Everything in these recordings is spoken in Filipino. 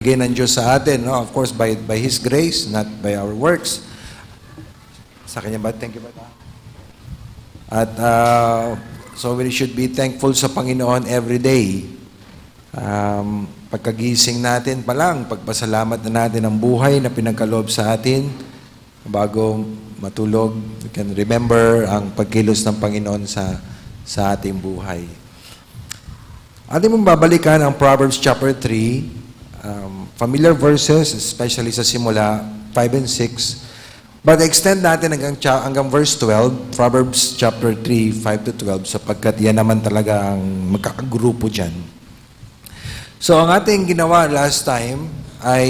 Bigay ng Diyos sa atin, no? Of course, by His grace, not by our works. Sa Kanya ba? Thank you ba? At so we should be thankful sa Panginoon every day. Pagkagising natin pa lang, pagpasalamat na natin ang buhay na pinagkaloob sa atin, bago matulog, we can remember ang pagkilos ng Panginoon sa ating buhay. Atin mong babalikan ang Proverbs chapter 3, familiar verses, especially sa simula 5 and 6. But extend natin hanggang verse 12, Proverbs chapter 3, 5 to 12, sapagkat yan naman talaga ang magkakagrupo dyan. So, ang ating ginawa last time ay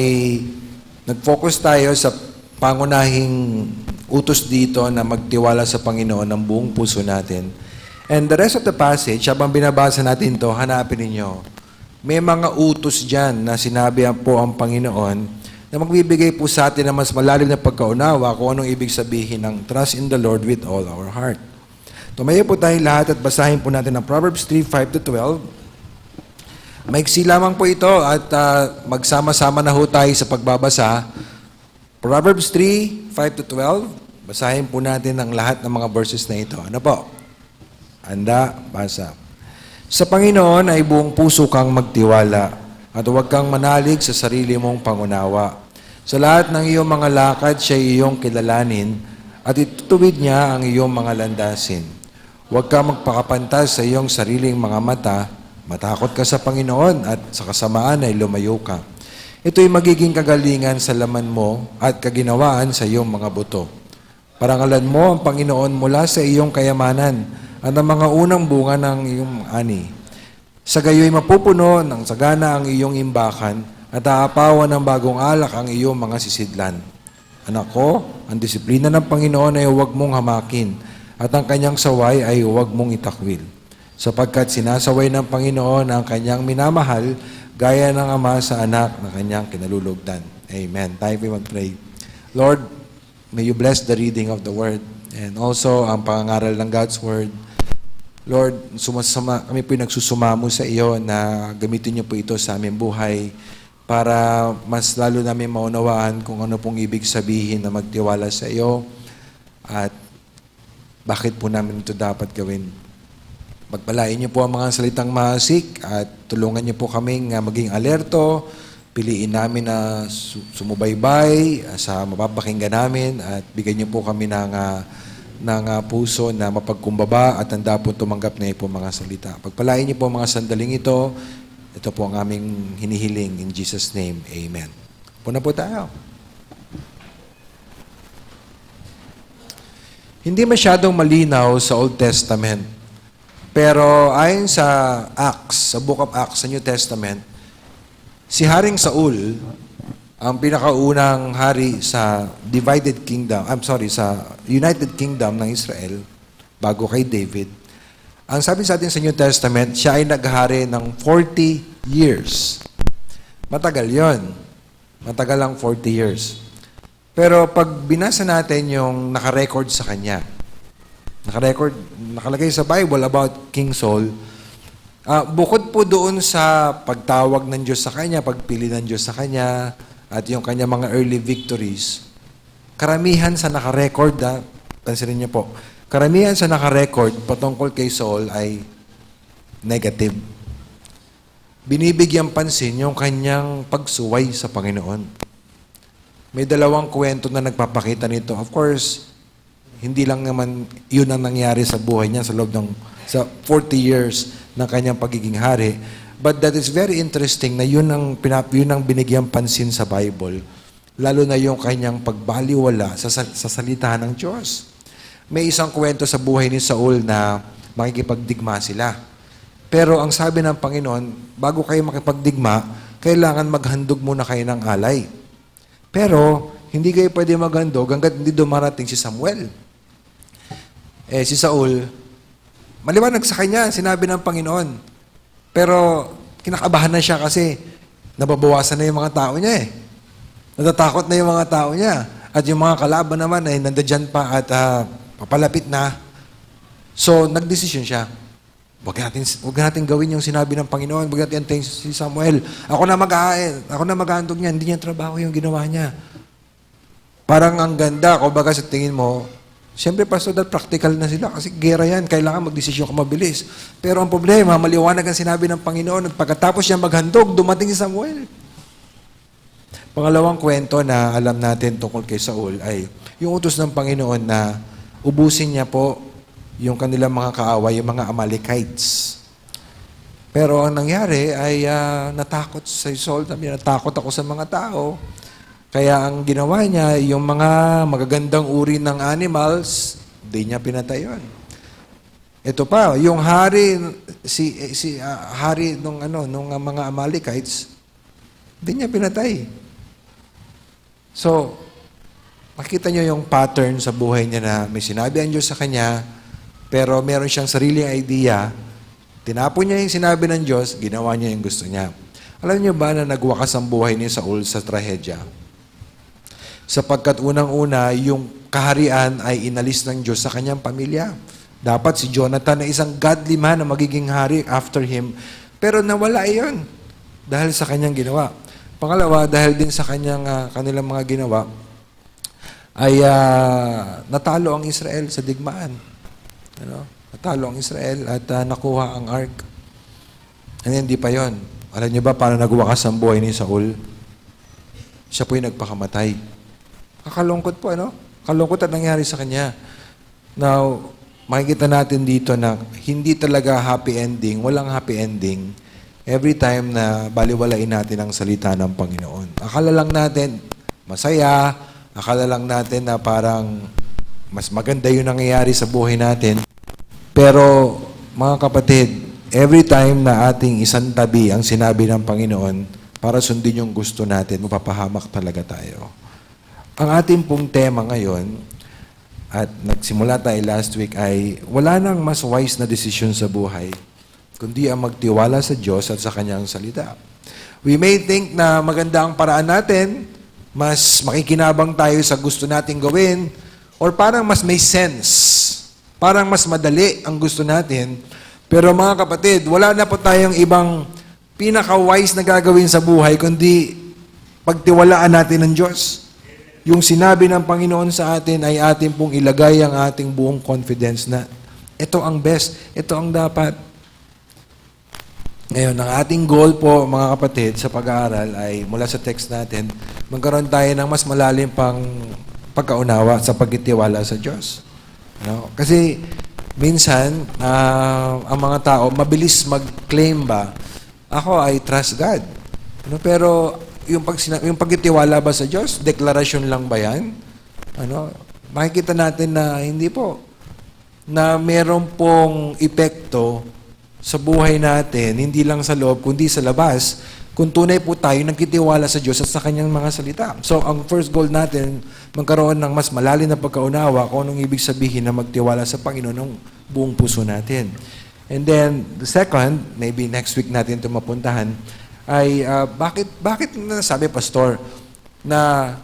nag-focus tayo sa pangunahing utos dito na magtiwala sa Panginoon ng buong puso natin. And the rest of the passage, habang binabasa natin ito, hanapin ninyo. May mga utos dyan na sinabi po ang Panginoon na magbibigay po sa atin ng mas malalim na pagkaunawa kung anong ibig sabihin ng trust in the Lord with all our heart. Tumayo po tayong lahat at basahin po natin ang Proverbs 3, 5 to 12. Maiksi lamang po ito at magsama-sama na ho tayo sa pagbabasa. Proverbs 3, 5 to 12. Basahin po natin ang lahat ng mga verses na ito. Ano po? Handa, basa. Sa Panginoon ay buong puso kang magtiwala at huwag kang manalig sa sarili mong pangunawa. Sa lahat ng iyong mga lakad, siya iyong kilalanin at itutuwid niya ang iyong mga landasin. Huwag kang magpakapantas sa iyong sariling mga mata, matakot ka sa Panginoon at sa kasamaan ay lumayo ka. Ito'y magiging kagalingan sa laman mo at kaginawaan sa iyong mga buto. Parangalan mo ang Panginoon mula sa iyong kayamanan at ang mga unang bunga ng iyong ani. Sa gayo'y mapupuno ng sagana ang iyong imbakan at aapawan ng bagong alak ang iyong mga sisidlan. Anak ko, ang disiplina ng Panginoon ay huwag mong hamakin at ang kanyang saway ay huwag mong itakwil. Sapagkat sinasaway ng Panginoon ang kanyang minamahal gaya ng ama sa anak na kanyang kinalulugdan. Amen. Tayo po mag-pray. Lord, may you bless the reading of the Word and also ang pangangaral ng God's Word. Lord, kami po nagsusumamo sa iyo na gamitin niyo po ito sa aming buhay para mas lalo namin maunawaan kung ano pong ibig sabihin na magtiwala sa iyo at bakit po namin ito dapat gawin. Pagpalain niyo po ang mga salitang mahasik at tulungan niyo po kaming maging alerto. Piliin namin na sumubaybay sa mapapakinggan namin at bigyan niyo po kami ng puso na mapagkumbaba at handa po tumanggap na po mga salita. Pagpalain niyo po mga sandaling ito. Ito po ang aming hinihiling in Jesus' name. Amen. Puna po tayo. Hindi masyadong malinaw sa Old Testament. Pero ayon sa Acts, sa Book of Acts, sa New Testament, si Haring Saul, ang pinakaunang hari sa sa United Kingdom ng Israel, bago kay David. Ang sabi sa atin sa New Testament, siya ay naghari ng 40 years. Matagal yon. Matagal ang 40 years. Pero pag binasa natin yung nakarecord sa kanya, nakalagay sa Bible about King Saul, bukod po doon sa pagtawag ng Diyos sa kanya, pagpili ng Diyos sa kanya, at yung kanya mga early victories, karamihan sa nakarecord, pansinin niyo po, karamihan sa nakarecord patungkol kay Saul ay negative. Binibigyan pansin yung kanyang pagsuway sa Panginoon. May dalawang kwento na nagpapakita nito. Of course, hindi lang naman yun ang nangyari sa buhay niya sa loob ng 40 years ng kanyang pagiging hari. But that is very interesting na yun ang binigyang pansin sa Bible. Lalo na yung kanyang pagbaliwala sa salita ng Diyos. May isang kwento sa buhay ni Saul na makikipagdigma sila. Pero ang sabi ng Panginoon, bago kayo makipagdigma, kailangan maghandog muna kayo ng alay. Pero hindi kayo pwede maghandog hanggat hindi dumarating si Samuel. Si Saul, maliwanag sa kanya, sinabi ng Panginoon. Pero kinakabahan na siya kasi nababawasan na yung mga tao niya . Natatakot na yung mga tao niya. At yung mga kalaban naman ay nandyan pa at papalapit na. So, nagdesisyon siya. Huwag natin gawin yung sinabi ng Panginoon. Huwag natin antayin si Samuel. Ako na mag-aantog niya. Hindi niya trabaho yung ginawa niya. Parang ang ganda, kumbaga sa tingin mo, siyempre, Pastor, practical na sila kasi gera yan. Kailangan magdesisyon ka mabilis. Pero ang problema, maliwanag ang sinabi ng Panginoon at pagkatapos niya maghandog, dumating si Samuel. Pangalawang kwento na alam natin tungkol kay Saul ay yung utos ng Panginoon na ubusin niya po yung kanilang mga kaaway, yung mga Amalekites. Pero ang nangyari ay natakot si Saul. Natakot ako sa mga tao. Kaya ang ginawa niya, yung mga magagandang uri ng animals, di niya pinatay yun. Ito pa, yung hari, hari nung mga Amalekites, di niya pinatay. So, makita niyo yung pattern sa buhay niya na may sinabi ang Diyos sa kanya, pero meron siyang sariling idea, tinapon niya yung sinabi ng Diyos, ginawa niya yung gusto niya. Alam niyo ba na nagwakas ang buhay ni Saul sa trahedya? Sapagkat unang-una, yung kaharian ay inalis ng Diyos sa kanyang pamilya. Dapat si Jonathan na isang godly man na magiging hari after him. Pero nawala iyon dahil sa kanyang ginawa. Pangalawa, dahil din sa kanilang mga ginawa, ay natalo ang Israel sa digmaan. Natalo ang Israel at nakuha ang ark. And hindi pa yon. Alam niyo ba paano nagwakas ang buhay ni Saul? Siya po yung nagpakamatay. Kakalungkot po, Kalungkot ang nangyari sa kanya. Now, makikita natin dito na hindi talaga happy ending, walang happy ending every time na baliwalain natin ang salita ng Panginoon. Akala lang natin masaya, akala lang natin na parang mas maganda yung nangyayari sa buhay natin. Pero, mga kapatid, every time na ating isantabi ang sinabi ng Panginoon para sundin yung gusto natin, mapapahamak talaga tayo. Ang ating pong tema ngayon, at nagsimula tayo last week, ay wala nang mas wise na desisyon sa buhay, kundi ang magtiwala sa Diyos at sa Kanyang salita. We may think na maganda ang paraan natin, mas makikinabang tayo sa gusto nating gawin, or parang mas may sense. Parang mas madali ang gusto natin. Pero mga kapatid, wala na po tayong ibang pinaka-wise na gagawin sa buhay, kundi pagtiwalaan natin ng Diyos. Yung sinabi ng Panginoon sa atin ay atin pong ilagay ang ating buong confidence na ito ang best, ito ang dapat. Ngayon, ang ating goal po, mga kapatid, sa pag-aaral ay mula sa text natin, magkaroon tayo ng mas malalim pang pagkaunawa sa pagtitiwala sa Diyos. Kasi minsan, ang mga tao, mabilis mag-claim ba, ako I trust God. Pero yung pagtitiwala ba sa Diyos, deklarasyon lang ba yan? Makikita natin na hindi po. Na meron pong epekto sa buhay natin, hindi lang sa loob, kundi sa labas, kung tunay po tayo nagtitiwala sa Diyos at sa Kanyang mga salita. So, ang first goal natin, magkaroon ng mas malalim na pagkaunawa kung anong ibig sabihin na magtiwala sa Panginoon ng buong puso natin. And then, the second, maybe next week natin ito mapuntahan, ay bakit nasabi, Pastor, na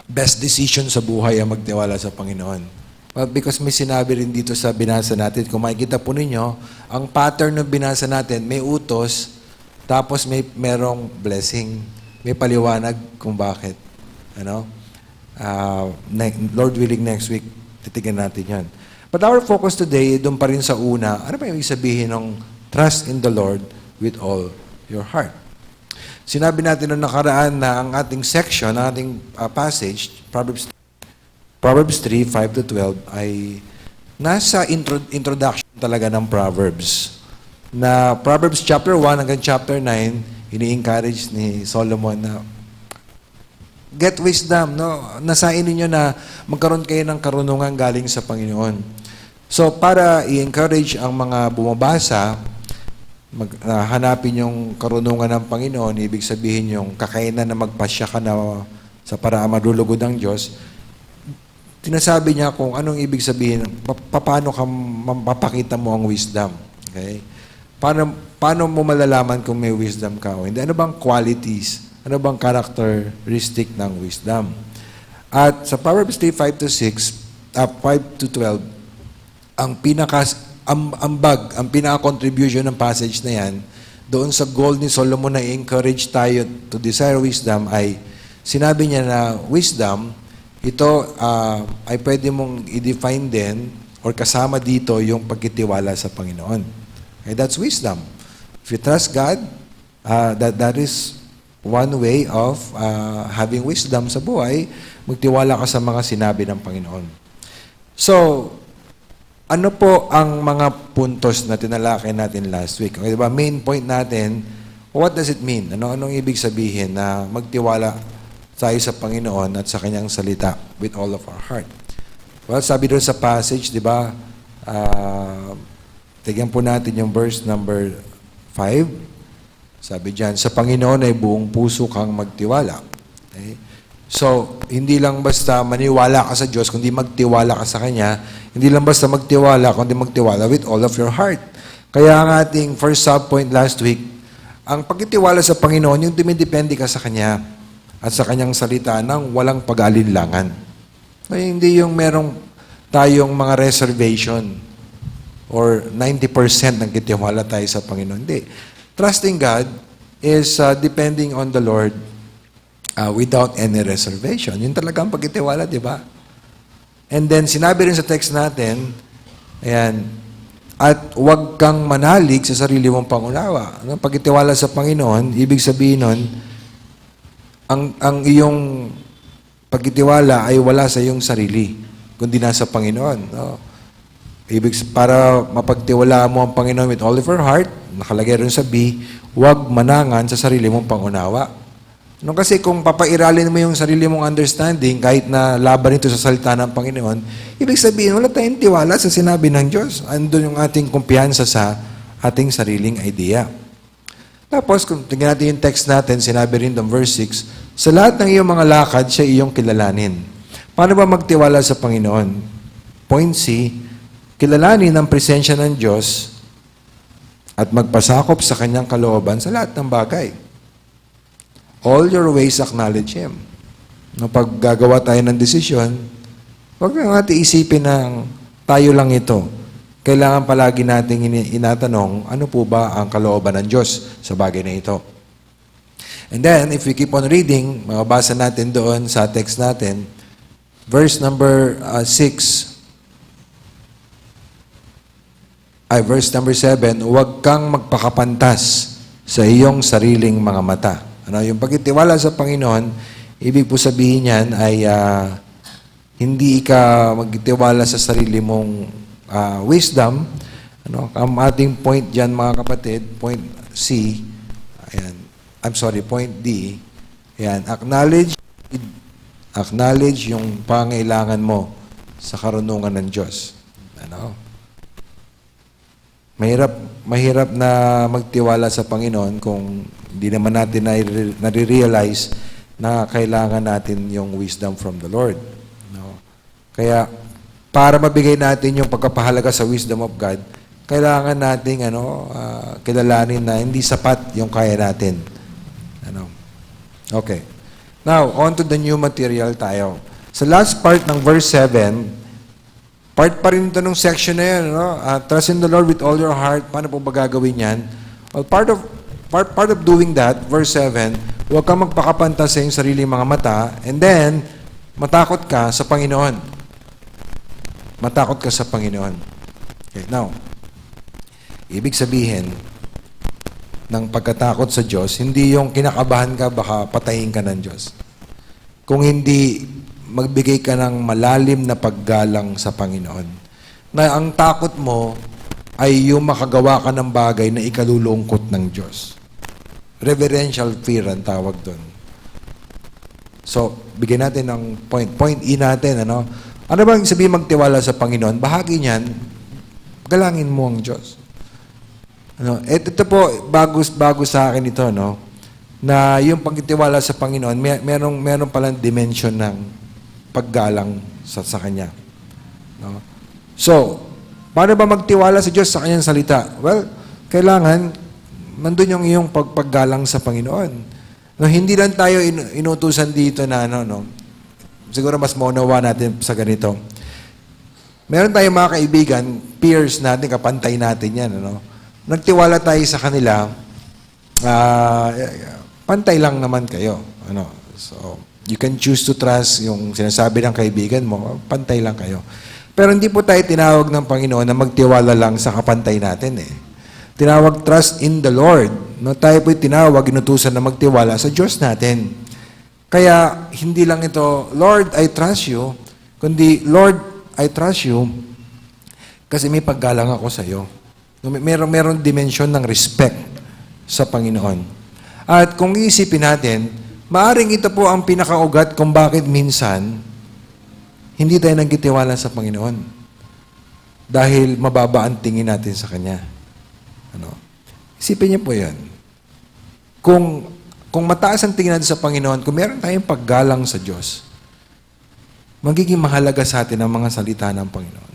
best decision sa buhay ang magtiwala sa Panginoon? Well, because may sinabi rin dito sa binasa natin, kung makikita po ninyo, ang pattern ng binasa natin, may utos, tapos merong blessing. May paliwanag kung bakit. Lord willing, next week, titignan natin yan. But our focus today, doon pa rin sa una, ano ba yung sabihin ng trust in the Lord with all your heart? Sinabi natin noong nakaraan na ang ating section, ang ating passage, Proverbs 3, 5-12, ay nasa introduction talaga ng Proverbs. Na Proverbs chapter 1 hanggang chapter 9, ini-encourage ni Solomon na get wisdom, nasain ninyo na magkaroon kayo ng karunungan galing sa Panginoon. So, para i-encourage ang mga bumabasa, hanapin yung karunungan ng Panginoon, ibig sabihin yung kakainan na magpasya ka na sa paraan madulugod ng Diyos, tinasabi niya kung anong ibig sabihin, paano ka mapapakita mo ang wisdom. Okay? Paano mo malalaman kung may wisdom ka o hindi? Ano bang qualities? Ano bang characteristic ng wisdom? At sa Proverbs 3, 5-6, 5-12, ang ang pinaka-contribution ng passage na yan, doon sa goal ni Solomon na encourage tayo to desire wisdom ay sinabi niya na wisdom, ito ay pwede mong i-define din or kasama dito yung pagkitiwala sa Panginoon. Okay, that's wisdom. If you trust God, that is one way of having wisdom sa buhay, magtiwala ka sa mga sinabi ng Panginoon. So, ano po ang mga puntos na tinalakay natin last week? Okay, diba? Main point natin, what does it mean? Anong ibig sabihin na magtiwala tayo sa Panginoon at sa Kanyang salita with all of our heart? Well, sabi doon sa passage, di ba, tignan po natin yung verse number 5. Sabi diyan, sa Panginoon ay buong puso kang magtiwala. Okay? So, hindi lang basta maniwala ka sa Diyos, kundi magtiwala ka sa Kanya. Hindi lang basta magtiwala, kundi magtiwala with all of your heart. Kaya ang ating first sub-point last week, ang pagtitiwala sa Panginoon, yung dumidepende ka sa Kanya at sa Kanyang salita ng walang pag-alinlangan. So, hindi yung merong tayong mga reservation or 90% ng kitiwala tayo sa Panginoon. Hindi. Trusting God is depending on the Lord without any reservation. Yun talaga ang pagkitiwala, di ba? And then, sinabi rin sa text natin, ayan, at huwag kang manalig sa sarili mong pangunawa. Ang pagkitiwala sa Panginoon, ibig sabihin nun, ang iyong pagkitiwala ay wala sa iyong sarili, kundi nasa Panginoon. No? Para mapagtiwala mo ang Panginoon with all of your heart, nakalagay rin sa B, huwag manangan sa sarili mong pangunawa. No, kasi kung papairalin mo yung sarili mong understanding, kahit na laban ito sa salita ng Panginoon, ibig sabihin, wala tayong tiwala sa sinabi ng Diyos. Andun yung ating kumpiyansa sa ating sariling idea. Tapos, kung tingnan natin yung text natin, sinabi rin doon, verse 6, sa lahat ng iyong mga lakad, siya iyong kilalanin. Paano ba magtiwala sa Panginoon? Point C, kilalanin ang presensya ng Diyos at magpasakop sa kanyang kalooban sa lahat ng bagay. All your ways acknowledge Him. No, pag gagawa tayo ng desisyon, huwag na natin isipin na tayo lang ito. Kailangan palagi nating inatanong, ano po ba ang kalooban ng Diyos sa bagay na ito? And then, if we keep on reading, mababasa natin doon sa text natin, verse number 7, huwag kang magpakapantas sa iyong sariling mga mata. Yung pagtitiwala sa Panginoon, ibig po sabihin niyan ay hindi ka magtitiwala sa sarili mong wisdom. Ang ating point diyan, mga kapatid, point C, point D, ayan, acknowledge yung pangailangan mo sa karunungan ng Diyos. Mahirap na magtiwala sa Panginoon kung hindi naman natin nare-realize na kailangan natin yung wisdom from the Lord. No? Kaya, para mabigay natin yung pagkapahalaga sa wisdom of God, kailangan nating kilalanin na hindi sapat yung kaya natin. Okay. Now, on to the new material tayo. Sa last part ng verse 7, part pa rin ito ng section na yan, trust in the Lord with all your heart. Paano po ba gagawin yan? Well, part of doing that, verse 7, huwag kang magpakapantas sa iyong sariling mga mata, and then, matakot ka sa Panginoon. Matakot ka sa Panginoon. Okay, now, ibig sabihin ng pagkatakot sa Diyos, hindi yung kinakabahan ka, baka patayin ka ng Diyos. Kung hindi magbigay ka ng malalim na paggalang sa Panginoon. Na ang takot mo ay yung makagawa ka ng bagay na ikalulungkot ng Diyos. Reverential fear ang tawag doon. So, bigyan natin ng point E natin. Ano bang sabihin magtiwala sa Panginoon? Bahagi niyan, galangin mo ang Diyos. Ito po, bago sa akin ito, na yung pagtitiwala sa Panginoon, meron palang dimension ng paggalang sa Kanya. So, paano ba magtiwala sa Diyos sa Kanyang salita? Well, kailangan nandun yung iyong paggalang sa Panginoon. Hindi lang tayo inutusan dito na siguro mas maunawa natin sa ganito. Meron tayong mga kaibigan, peers natin, kapantay natin yan. Ano? Nagtiwala tayo sa kanila, pantay lang naman kayo. Ano? So, you can choose to trust yung sinasabi ng kaibigan mo, pantay lang kayo. Pero hindi po tayo tinawag ng Panginoon na magtiwala lang sa kapantay natin eh. Tinawag trust in the Lord. No, tayo po'y tinawag, inutusan na magtiwala sa Diyos natin. Kaya, hindi lang ito, Lord, I trust you, kundi, Lord, I trust you kasi may paggalang ako sa iyo. Meron dimensyon ng respect sa Panginoon. At kung iisipin natin, maaring ito po ang pinakaugat kung bakit minsan hindi tayo nagtitiwala sa Panginoon. Dahil mababa ang tingin natin sa Kanya. Ano? Isipin niyo po yan. Kung mataas ang tingin natin sa Panginoon, kung meron tayong paggalang sa Diyos, magiging mahalaga sa atin ang mga salita ng Panginoon.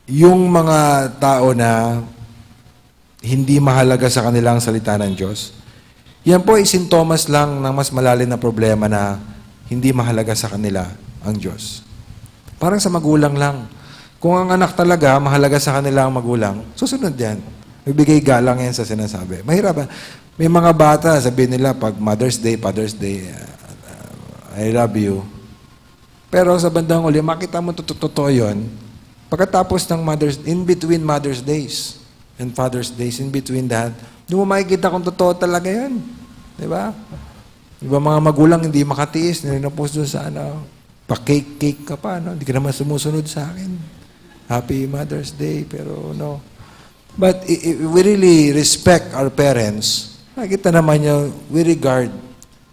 Yung mga tao na hindi mahalaga sa kanilang salita ng Diyos, yan po ay sintomas lang ng mas malalim na problema na hindi mahalaga sa kanila ang Diyos. Parang sa magulang lang. Kung ang anak talaga mahalaga sa kanila ang magulang, susunod yan. Magbigay galang yan sa sinasabi. Mahirap. May mga bata, sabihin nila, pag Mother's Day, Father's Day, I love you. Pero sa bandang uli, makita mo totoo yun. Pagkatapos ng in between Mother's Days and Father's Days, in between that, doon mo makikita kung totoo talaga yan. Di ba? Di ba mga magulang hindi makatiis, nilinapos doon sa pa-cake ka pa, no? Hindi ka naman sumusunod sa akin. Happy Mother's Day, pero no. But if we really respect our parents, nakikita naman niya, we regard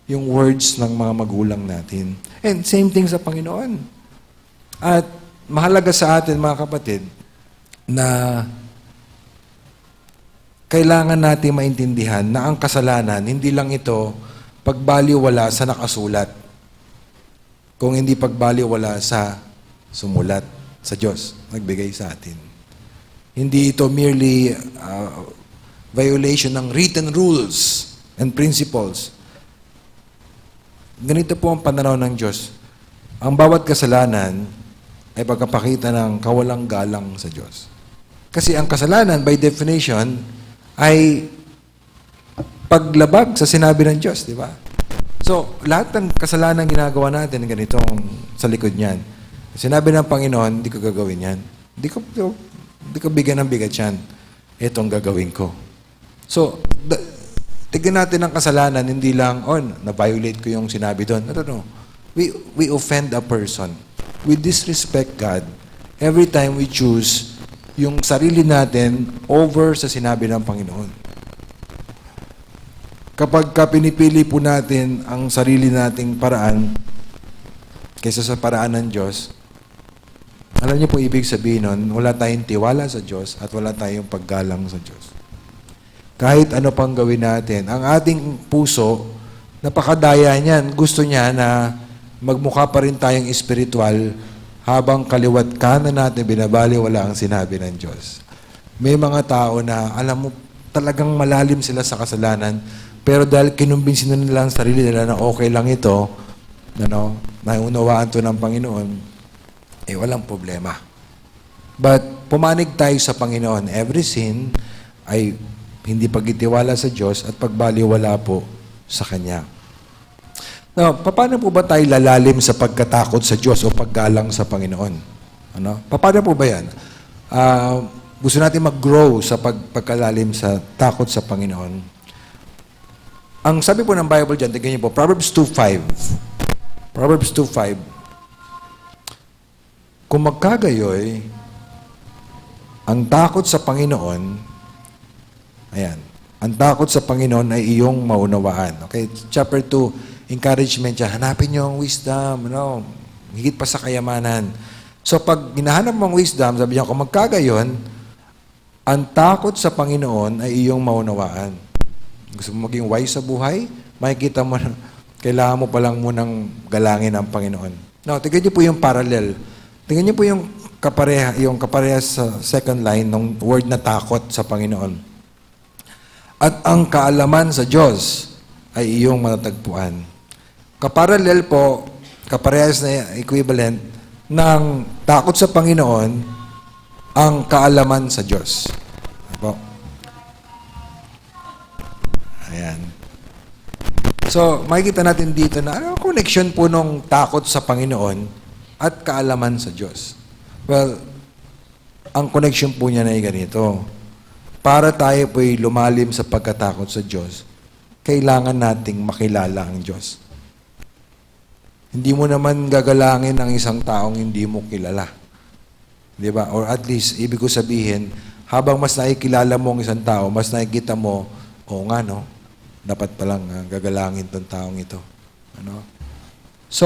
yung words ng mga magulang natin. And same thing sa Panginoon. At mahalaga sa atin, mga kapatid, na kailangan natin maintindihan na ang kasalanan, hindi lang ito pagbaliwala sa nakasulat, kung hindi pagbaliwala sa sumulat sa Diyos, nagbigay sa atin. Hindi ito merely violation ng written rules and principles. Ganito po ang pananaw ng Diyos. Ang bawat kasalanan ay pagkapakita ng kawalang galang sa Diyos. Kasi ang kasalanan, by definition, ay paglabag sa sinabi ng Diyos, di ba? So, lahat ng kasalanan ginagawa natin, ganitong sa likod niyan. Sinabi ng Panginoon, hindi ko gagawin yan. Hindi ko bigyan ng bigat yan. Ito ang gagawin ko. So, tignan natin ang kasalanan, hindi lang, na-violate ko yung sinabi doon. No. We offend a person. We disrespect God every time we choose yung sarili natin over sa sinabi ng Panginoon. Kapag pinipili po natin ang sarili nating paraan kaysa sa paraan ng Diyos, alam niyo po ibig sabihin nun, wala tayong tiwala sa Diyos at wala tayong paggalang sa Diyos. Kahit ano pang gawin natin, ang ating puso, napakadaya niyan. Gusto niya na magmukha pa rin tayong espiritual habang kaliwat kanan natin binabaliwala ang sinabi ng Diyos. May mga tao na, alam mo, talagang malalim sila sa kasalanan, pero dahil kinumbinsin na nila ang sarili nila na okay lang ito, naunawaan to ng Panginoon, walang problema. But pumanig tayo sa Panginoon. Every sin ay hindi pagtitiwala sa Diyos at pagbaliwala po sa Kanya. Now, paano po ba tayo lalalim sa pagkatakot sa Diyos o paggalang sa Panginoon? Paano po ba yan? Gusto natin mag-grow sa pagkalalim sa takot sa Panginoon. Ang sabi po ng Bible dyan, tingnan niyo po, Proverbs 2:5. Proverbs 2:5. Kung magkagayoy, ang takot sa Panginoon, ang takot sa Panginoon ay iyong maunawaan. Okay, chapter 2, encouragement siya, hanapin niyo ang wisdom, higit pa sa kayamanan. So pag hinahanap mo ang wisdom, sabi niya, kung magkagayon, ang takot sa Panginoon ay iyong maunawaan. Gusto mo maging wise sa buhay, makikita mo na kailangan mo palang munang galangin ang Panginoon. Now, tignan niyo po yung parallel. Tingnan niyo po yung kapareha sa second line ng word na takot sa Panginoon. At ang kaalaman sa Diyos ay iyong matatagpuan. Kaparallel po, kaparehas na equivalent, ng takot sa Panginoon ang kaalaman sa Diyos. Apo. Ayan. So, makikita natin dito na ano ang connection po nung takot sa Panginoon at kaalaman sa Diyos. Well, ang connection po niya na ay ganito. Para tayo po'y lumalim sa pagkatakot sa Diyos, kailangan nating makilala ang Diyos. Hindi mo naman gagalangin ang isang taong hindi mo kilala. Di ba? Or at least, ibig ko sabihin, habang mas nakikilala mo ang isang tao, mas nakikita mo, oo nga, no? Dapat palang gagalangin tong taong ito. Ano? So,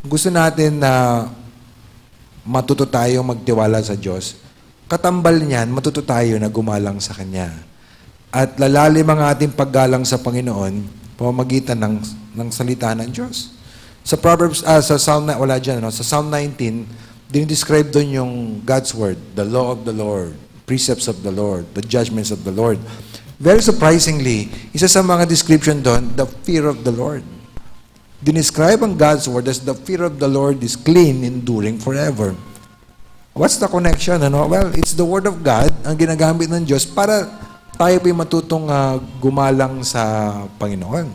gusto natin na matuto tayo magtiwala sa Diyos. Katambal niyan, matuto tayo na gumalang sa Kanya. At lalalim ang ating paggalang sa Panginoon pamamagitan ng salita ng Diyos. Sa Proverbs, sa Psalm, wala dyan, no? Sa Psalm 19, dinidescribe doon yung God's Word, the law of the Lord, precepts of the Lord, the judgments of the Lord. Very surprisingly, isa sa mga description doon, the fear of the Lord. Dinescribe ang God's Word as the fear of the Lord is clean, enduring forever. What's the connection? Ano? Well, it's the Word of God ang ginagamit ng Diyos para tayo po'y matutong gumalang sa Panginoon.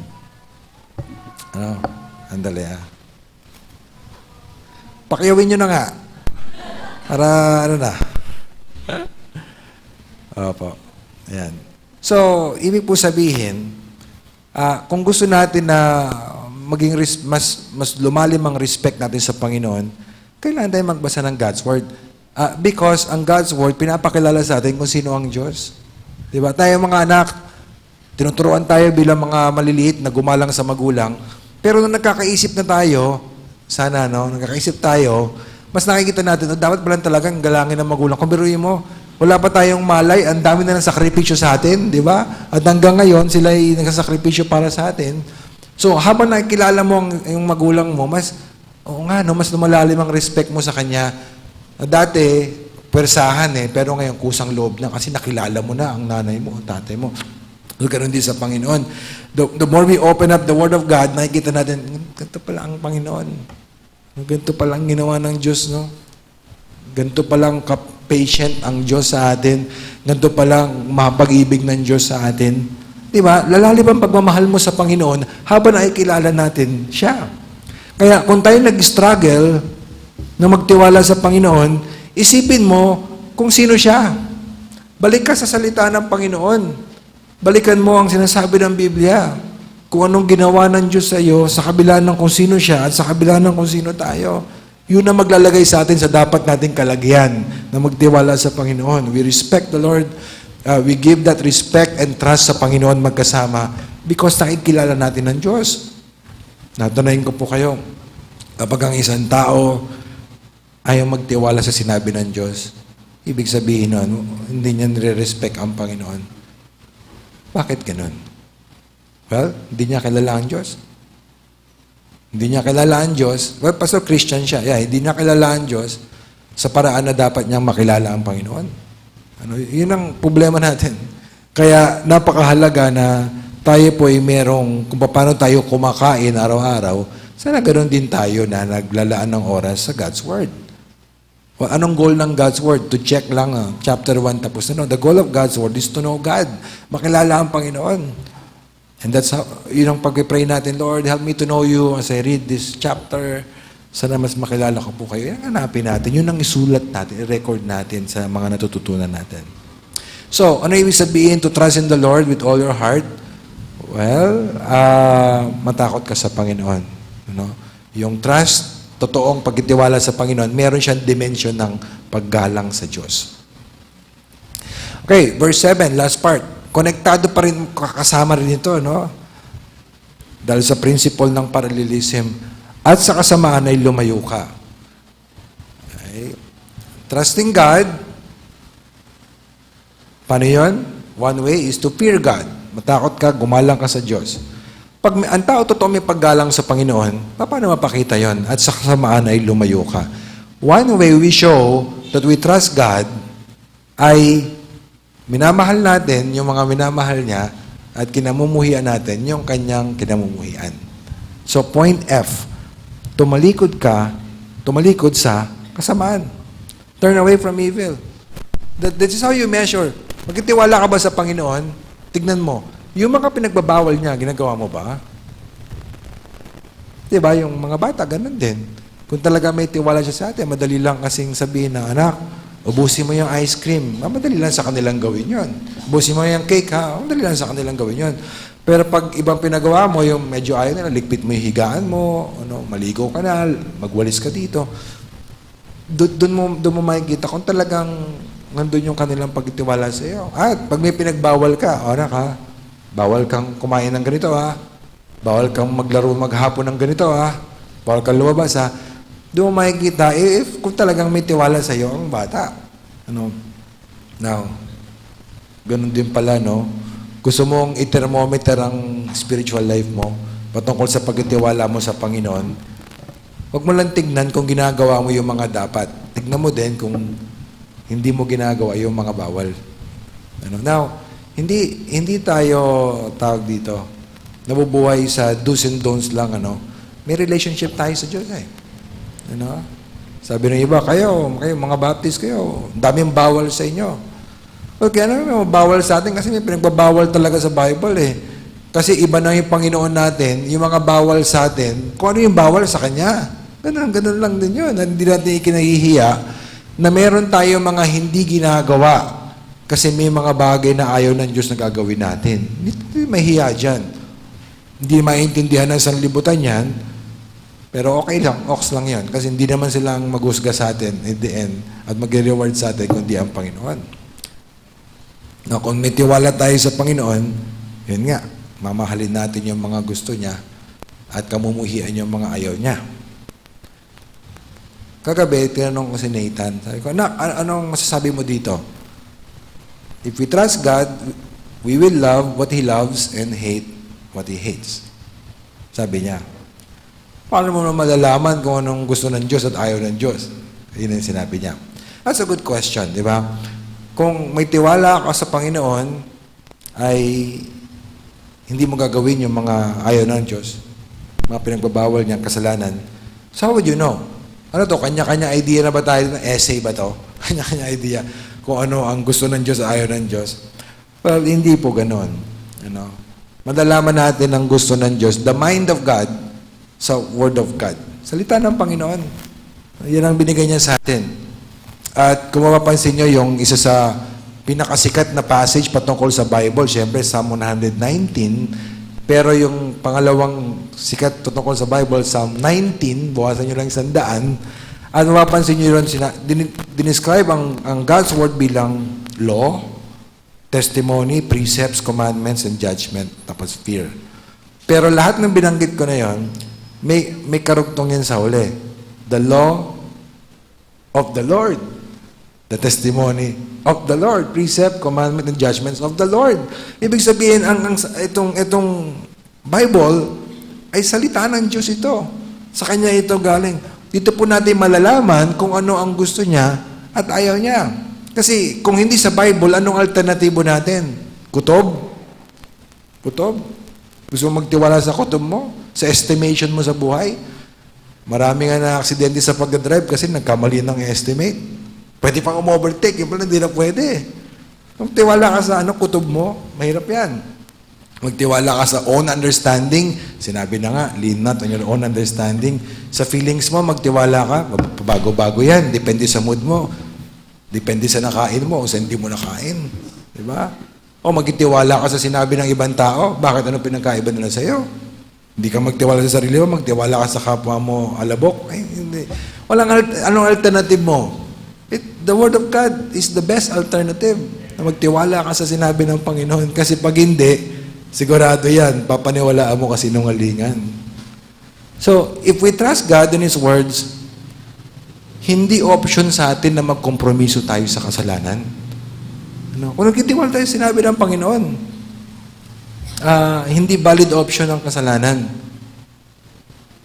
Ano? Andali Pakiyawin nyo na nga. Para ano na. Opo. Ayan. So, ibig po sabihin, kung gusto natin na maging mas lumalim ang respect natin sa Panginoon, kailangan tayo magbasa ng God's Word. Because ang God's Word, pinapakilala sa atin kung sino ang Diyos. Diba? Tayo mga anak, tinuturuan tayo bilang mga maliliit na gumalang sa magulang, pero nung nagkakaisip na tayo, sana, no, nagkakaisip tayo, mas nakikita natin, dapat pala talagang galangin ng magulang. Kung biruin mo, wala pa tayong malay, ang dami na ng sakripisyo sa atin, di ba? At hanggang ngayon, sila ay nagsasakripisyo para sa atin. So, habang nakikilala mo yung magulang mo, mas, oo nga, no, mas lumalalim ang respect mo sa kanya. Dati, pwersahan pero ngayon kusang loob na kasi nakilala mo na ang nanay mo, ang tatay mo. So, ganun din sa Panginoon. The more we open up the Word of God, nakikita natin, ganito pala ang Panginoon. Ganito pala ang ginawa ng Diyos, no? Ganito palang patient ang Diyos sa atin. Ganito palang mapag-ibig ng Diyos sa atin. Di ba? Lalalim ang pagmamahal mo sa Panginoon habang nakikilala natin siya. Kaya kung tayo nag-struggle na magtiwala sa Panginoon, isipin mo kung sino siya. Balik ka sa salita ng Panginoon. Balikan mo ang sinasabi ng Biblia. Kung anong ginawa ng Diyos sa iyo, sa kabila ng kung sino siya at sa kabila ng kung sino tayo. Yun ang maglalagay sa atin sa dapat nating kalagyan na magtiwala sa Panginoon. We respect the Lord. We give that respect and trust sa Panginoon magkasama because nakikilala natin ng Diyos. Natunayin ko po kayo, kapag ang isang tao ayaw magtiwala sa sinabi ng Diyos, ibig sabihin nun, hindi niya nire-respect ang Panginoon. Bakit ganun? Well, hindi niya kilala ang Diyos. Hindi niya kilala ang Diyos. Well, Pastor Christian siya. Yeah, hindi niya kilala ang Diyos sa paraan na dapat niyang makilala ang Panginoon. Yun ang problema natin. Kaya napakahalaga na tayo po ay merong, kung paano tayo kumakain araw-araw, sana ganoon din tayo na naglalaan ng oras sa God's Word. Well, anong goal ng God's Word? To check lang, chapter 1 tapos na. The goal of God's Word is to know God. Makilala ang Panginoon. And that's how, yun ang pag-pray natin, Lord, help me to know you as I read this chapter. Sana mas makilala ko po kayo. Yan, hanapin natin. Yun ang isulat natin, i-record natin sa mga natututunan natin. So, ano ibig sabihin to trust in the Lord with all your heart? Well, matakot ka sa Panginoon. Yung trust, totoong pagtitiwala sa Panginoon, meron siyang dimension ng paggalang sa Diyos. Okay, verse 7, last part. Konektado pa rin, kasama rin ito, no? Dahil sa principle ng parallelism, at sa kasamaan ay lumayo ka. Okay. Trusting God, paano yun? One way is to fear God. Matakot ka, gumalang ka sa Diyos. Pag ang tao totoo may paggalang sa Panginoon, paano mapakita yon? At sa kasamaan ay lumayo ka. One way we show that we trust God ay minamahal natin yung mga minamahal niya at kinamumuhian natin yung kanyang kinamumuhian. So point F, tumalikod ka tumalikod sa kasamaan. Turn away from evil. That is how you measure. Magtitiwala ka ba sa Panginoon? Tignan mo. Yung mga pinagbabawal niya, ginagawa mo ba? Diba? Yung mga bata, ganun din. Kung talaga may tiwala siya sa atin, madali lang kasing sabihin na, anak, ubusin mo yung ice cream. Madali lang sa kanilang gawin yon. Ubusin mo yung cake, ha? Madali lang sa kanilang gawin yon. Pero pag ibang pinagawa mo, yung medyo ayaw nila, ligpit mo yung higaan mo, maligo ka na, magwalis ka dito. Doon mo makikita kung talagang nandun yung kanilang pagtitiwala sa iyo. At pag may pinagbawal ka, anak ha, bawal kang kumain ng ganito ha, bawal kang maglaro maghapon ng ganito ha, bawal kang lumabas ha, doon mo makikita if kung talagang may tiwala sa iyo ang bata. Now, ganun din pala, no? Gusto mong i-thermometer ang spiritual life mo patungkol sa pagtitiwala mo sa Panginoon, huwag mo lang tignan kung ginagawa mo yung mga dapat. Tignan mo din kung hindi mo ginagawa yung mga bawal. Now, hindi tayo tawag dito, nabubuhay sa do's and don'ts lang, May relationship tayo sa Diyos, eh. Sabi ng iba, kayo mga Baptist kayo, daming bawal sa inyo. Okay, bawal sa atin kasi may pinagbabawal talaga sa Bible, eh. Kasi iba na yung Panginoon natin, yung mga bawal sa atin, kung ano yung bawal sa Kanya. Ganun lang din yun. Hindi natin ikinahihiya na meron tayo mga hindi ginagawa kasi may mga bagay na ayaw ng Diyos na gagawin natin. Hindi mahihiya dyan. Hindi maintindihan ng sanlibutan yan, pero okay lang, ox lang yan. Kasi hindi naman silang maghusga sa atin in the end at mag-reward sa atin kundi ang Panginoon. Na kung may tiwala tayo sa Panginoon, yun nga, mamahalin natin yung mga gusto niya at kamumuhian yung mga ayaw niya. Kagabi, tinanong ko si Nathan, sabi ko, anong masasabi mo dito? If we trust God, we will love what He loves and hate what He hates. Sabi niya. Paano mo na malalaman kung anong gusto ng Diyos at ayaw ng Diyos? Yun ang sinabi niya. That's a good question, di ba? Kung may tiwala ka sa Panginoon, ay hindi mo gagawin yung mga ayaw ng Diyos, mga pinagbabawal niyang kasalanan, so how would you know? Ano to? Kanya-kanya idea na ba tayo? Essay ba to? Kanya-kanya idea kung ano ang gusto ng Diyos at ayaw ng Diyos? Well, hindi po ganon. Madalaman natin ang gusto ng Diyos, the mind of God, sa Word of God. Salita ng Panginoon. Yan ang binigay niya sa atin. At kung mapapansin nyo, yung isa sa pinakasikat na passage patungkol sa Bible, syempre, Psalm 119, pero yung pangalawang sikat patungkol sa Bible, Psalm 19, buwasan nyo lang 100, at mapapansin nyo yun, dinescribe ang God's Word bilang law, testimony, precepts, commandments, and judgment, tapos fear. Pero lahat ng binanggit ko na yon, may karugtong yan sa huli. The law of the Lord. The testimony of the Lord. Precept, commandment, and judgments of the Lord. Ibig sabihin, itong Bible ay salita ng Diyos ito. Sa Kanya ito galing. Dito po natin malalaman kung ano ang gusto niya at ayaw niya. Kasi kung hindi sa Bible, anong alternatibo natin? Kutob? Kutob? Gusto mo magtiwala sa kutob mo? Sa estimation mo sa buhay? Marami nga na-aksidente sa pag-drive kasi nagkamali ng estimate. Pwede pang umovertake, yung pala hindi na pwede. Kung tiwala ka sa kutob mo, mahirap yan. Magtiwala ka sa own understanding, sinabi na nga, lean not on your own understanding. Sa feelings mo, magtiwala ka, bago-bago yan, depende sa mood mo. Depende sa nakain mo o sa hindi mo nakain. Diba? O magtiwala ka sa sinabi ng ibang tao, bakit ano pinagkaiba nila sa'yo? Hindi ka magtiwala sa sarili mo, magtiwala ka sa kapwa mo alabok. Ay, hindi. Anong alternative mo? The Word of God is the best alternative. Na magtiwala ka sa sinabi ng Panginoon. Kasi pag hindi, sigurado yan, papaniwalaan mo kasi nungalingan. So, if we trust God in His words, hindi option sa atin na magkompromiso tayo sa kasalanan. Kung nagtitiwala tayo sa sinabi ng Panginoon, hindi valid option ang kasalanan.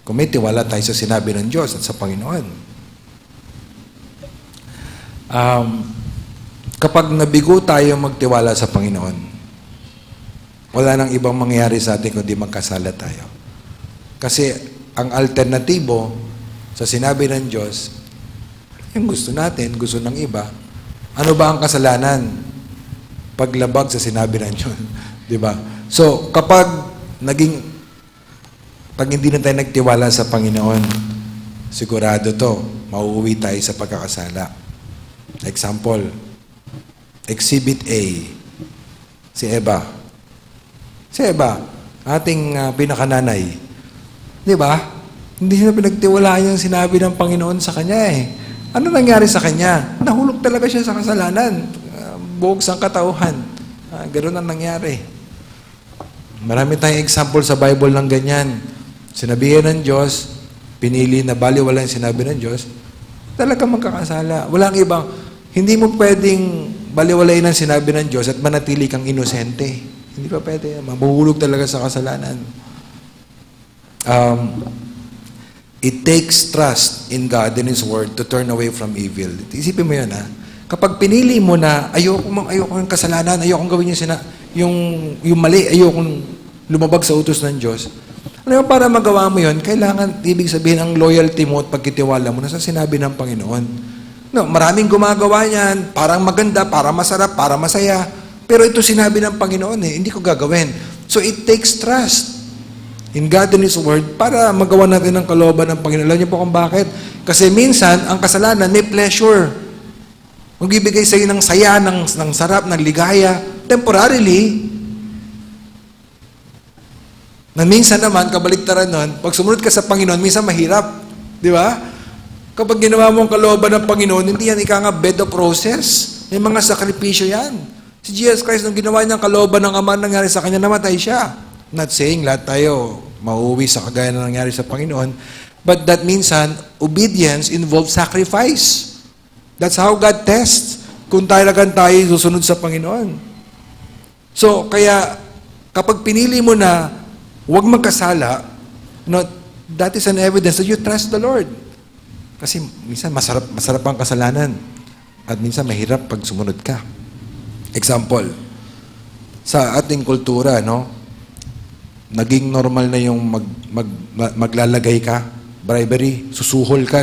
Kung may tiwala tayo sa sinabi ng Diyos at sa Panginoon. Kapag nabigo tayo magtiwala sa Panginoon, wala nang ibang mangyayari sa atin kundi magkasala tayo. Kasi ang alternatibo sa sinabi ng Diyos, yung gusto natin, gusto ng iba, ano ba ang kasalanan? Paglabag sa sinabi ng Diyos. Di ba? So, pag hindi na tayo nagtiwala sa Panginoon, sigurado to, mauuwi tayo sa pagkakasala. Example, Exhibit A, si Eva. Si Eva, ating pinakananay. Di ba? Hindi siya pinagtiwalaan yung sinabi ng Panginoon sa kanya eh. Ano nangyari sa kanya? Nahulog talaga siya sa kasalanan. Buhog sa katauhan. Ganoon ang nangyari. Marami tayong example sa Bible ng ganyan. Sinabihan ng Diyos, pinili na baliwala yung sinabi ng Diyos, talaga magkakasala. Walang ibang, hindi mo pwedeng baliwalain ang sinabi ng Diyos at manatili kang inosente. Hindi pa pwede. Mahuhulog talaga sa kasalanan. It takes trust in God and His Word to turn away from evil. Isipin mo yan, ha? Kapag pinili mo na, ayoko ng kasalanan, ayoko gawin yung mali, ayoko lumabag sa utos ng Diyos, ano para magawa mo yun, kailangan, ibig sabihin, ang loyalty mo at pagkitiwala mo na sa sinabi ng Panginoon. No, maraming gumagawa niyan, parang maganda, parang masarap, parang masaya, pero ito sinabi ng Panginoon hindi ko gagawin. So it takes trust in God and His Word para magawa natin ang kalooban ng Panginoon. Alam niyo po kung bakit? Kasi minsan, ang kasalanan may pleasure. Magbibigay sa iyo ng saya, ng sarap, ng ligaya, temporarily. Na minsan naman, kabaligtaran nun, pag sumunod ka sa Panginoon, minsan mahirap. Di ba? Kapag ginawa mo ang kalooban ng Panginoon, hindi yan ika nga bed of roses. May mga sakripisyo yan. Si Jesus Christ, nung ginawa niya ang kalooban ng Ama, nangyari sa Kanya, namatay siya. Not saying lahat tayo mauuwi sa kagaya na nangyari sa Panginoon, but that minsan, obedience involves sacrifice. That's how God tests kung talagang tayo susunod sa Panginoon. So, kaya, kapag pinili mo na huwag magkasala, that is an evidence that you trust the Lord. Kasi minsan masarap ang kasalanan. At minsan mahirap pag sumunod ka. Example, sa ating kultura, naging normal na yung maglalagay ka, bribery, susuhol ka,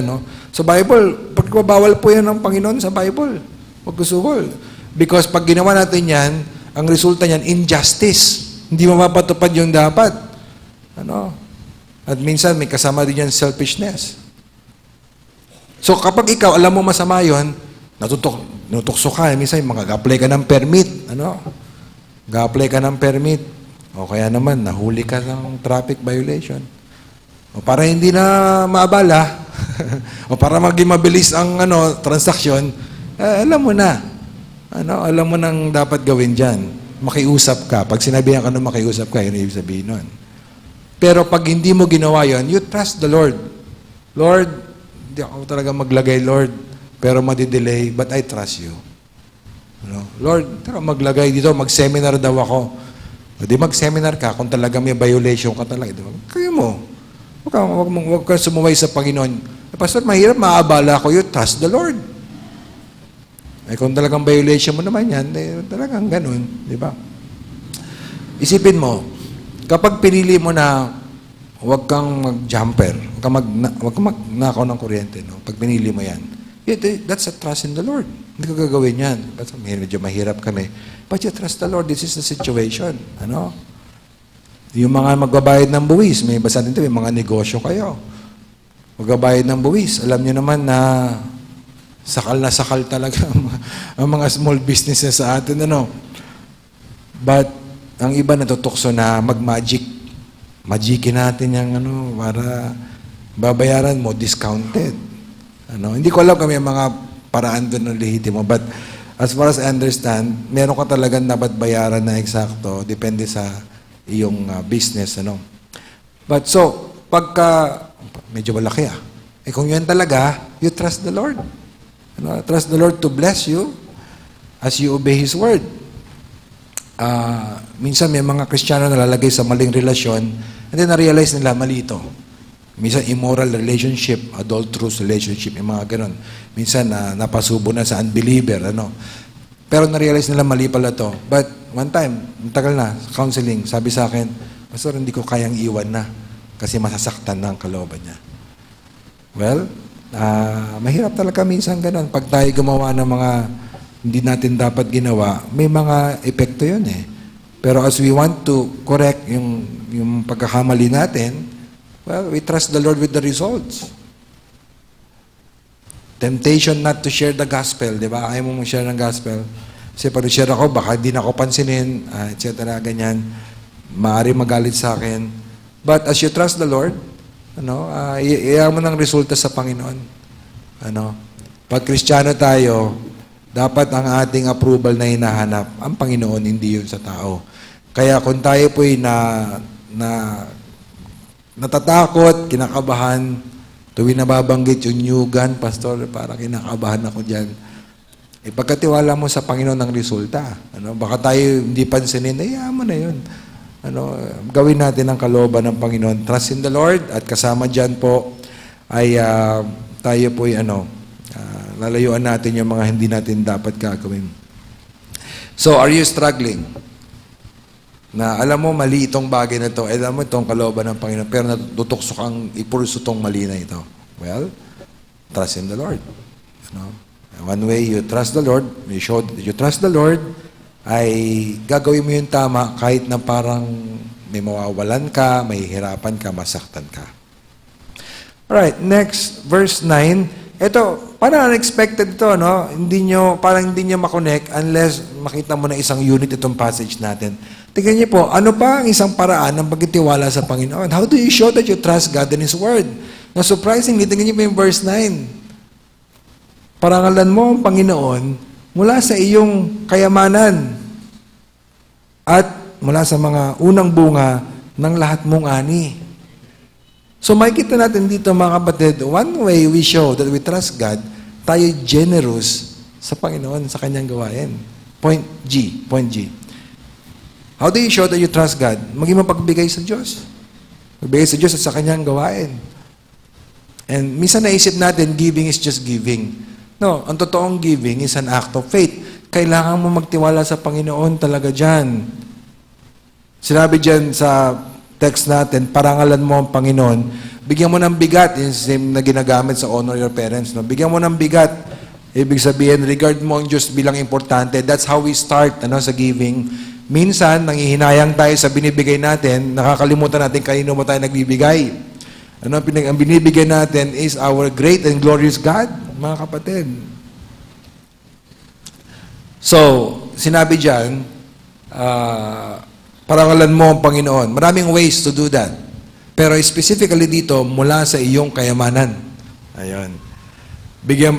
Sa Bible, pagkabawal po yan ng Panginoon sa Bible. Huwag susuhol. Because pag ginawa natin yan, ang resulta niyan, injustice. Hindi mapapatupad yung dapat. At minsan, may kasama din yan selfishness. So, kapag ikaw, alam mo masama yun, natutukso ka. Minsan, mag-apply ka ng permit. Mag-apply ka ng permit. O kaya naman, nahuli ka ng traffic violation. O para hindi na maabala, o para maging mabilis ang transaksyon, alam mo na. Alam mo nang dapat gawin dyan. Makiusap ka. Pag sinabihan ka na makiusap ka, yun ibig sabihin nun. Pero pag hindi mo ginawa yun, you trust the Lord. Lord, hindi ako talaga maglagay, Lord, pero madidelay, but I trust you. Lord, maglagay dito, mag-seminar daw ako. Di mag-seminar ka kung talaga may violation ka talaga. Kaya mo. Huwag kang sumuway sa Panginoon. Pastor, mahirap, maabala ko. You trust the Lord. Kung talagang violation mo naman yan, talagang ganun. Di ba? Isipin mo, kapag pinili mo na huwag kang mag-jumper, huwag kang magnakaw ng kuryente, pag pinili mo yan, that's a trust in the Lord. Hindi ko gagawin yan. Medyo mahirap kami. But you trust the Lord. This is the situation. Yung mga magbabayad ng buwis, may basa dito, may mga negosyo kayo. Magbabayad ng buwis. Alam niyo naman na sakal na sakal talaga ang mga small businesses sa atin. But, ang iba natutukso na mag-magic. Magicin natin yung para babayaran mo, discounted. Hindi ko alam kami ang mga paraan doon ng lehitimo. But, as far as I understand, meron ka talagang dapat bayaran na eksakto, depende sa iyong business, But so, pagka, medyo malaki kung yun talaga, you trust the Lord. Trust the Lord to bless you as you obey His Word. Minsan may mga Kristiyano na lalagay sa maling relasyon, and then na-realize nila, mali ito. Minsan immoral relationship, adulterous relationship, yung mga ganon. Minsan napasubo na sa unbeliever, Pero na-realize nila mali pala to. But one time, tagal na, counseling, sabi sa akin, Pastor, hindi ko kayang iwan na kasi masasaktan na ang kalooban niya. Well, mahirap talaga minsan ganun. Pag tayo gumawa ng mga hindi natin dapat ginawa, may mga epekto yun eh. Pero as we want to correct yung pagkakamali natin, well, we trust the Lord with the results. Temptation not to share the gospel, di ba? Ayaw mo share ng gospel. Kasi pag share ako, baka di na ako pansinin, etc. Ganyan. Maaari magalit sa akin. But as you trust the Lord, iyaw mo ng resulta sa Panginoon. Pag Kristiyano tayo, dapat ang ating approval na hinahanap, ang Panginoon, hindi yun sa tao. Kaya kung tayo po'y natatakot, kinakabahan, tuwing nababanggit yung nyugan, Pastor, parang kinakabahan ako dyan. Pagkatiwala mo sa Panginoon ang resulta. Baka tayo hindi pansinin, mo na yun. Gawin natin ang kalooban ng Panginoon. Trust in the Lord, at kasama dyan po ay tayo po'y lalayuan natin yung mga hindi natin dapat gagawin. So, are you struggling? Na alam mo, mali itong bagay na ito, alam mo itong kalooban ng Panginoon, pero natutokso kang ipurso itong mali na ito. Well, trust in the Lord. One way you trust the Lord, you show that you trust the Lord, ay gagawin mo yung tama kahit na parang may mawawalan ka, may hirapan ka, masaktan ka. Alright, next, verse 9. Ito, parang unexpected ito, no? Parang hindi nyo makonect unless makita mo na isang unit itong passage natin. Tingnan niyo po, ano pa ang isang paraan ng pagtitiwala sa Panginoon? How do you show that you trust God and His Word? Now, surprisingly, tingnan niyo po yung verse 9. Parangalan mo ang Panginoon mula sa iyong kayamanan at mula sa mga unang bunga ng lahat mong ani. So makikita natin dito mga kapatid, one way we show that we trust God, tayo generous sa Panginoon, sa Kanyang gawain. Point G. How do you show that you trust God? Maging mapagbigay sa Diyos. Magbigay sa Diyos at sa Kanyang gawain. And minsan naisip natin, giving is just giving. No, ang totoong giving is an act of faith. Kailangan mo magtiwala sa Panginoon talaga dyan. Sinabi dyan sa text natin, parangalan mo ang Panginoon, bigyan mo ng bigat, yung same na ginagamit sa honor your parents, no? Bigyan mo ng bigat, ibig sabihin, regard mo ang Diyos bilang importante. That's how we start sa giving. Minsan, nanghihinayang tayo sa binibigay natin, nakakalimutan natin kanino mo tayo nagbibigay. Ang binibigay natin is our great and glorious God, mga kapatid. So, sinabi dyan, parangalan mo ang Panginoon. Maraming ways to do that. Pero specifically dito, mula sa iyong kayamanan. Ayun.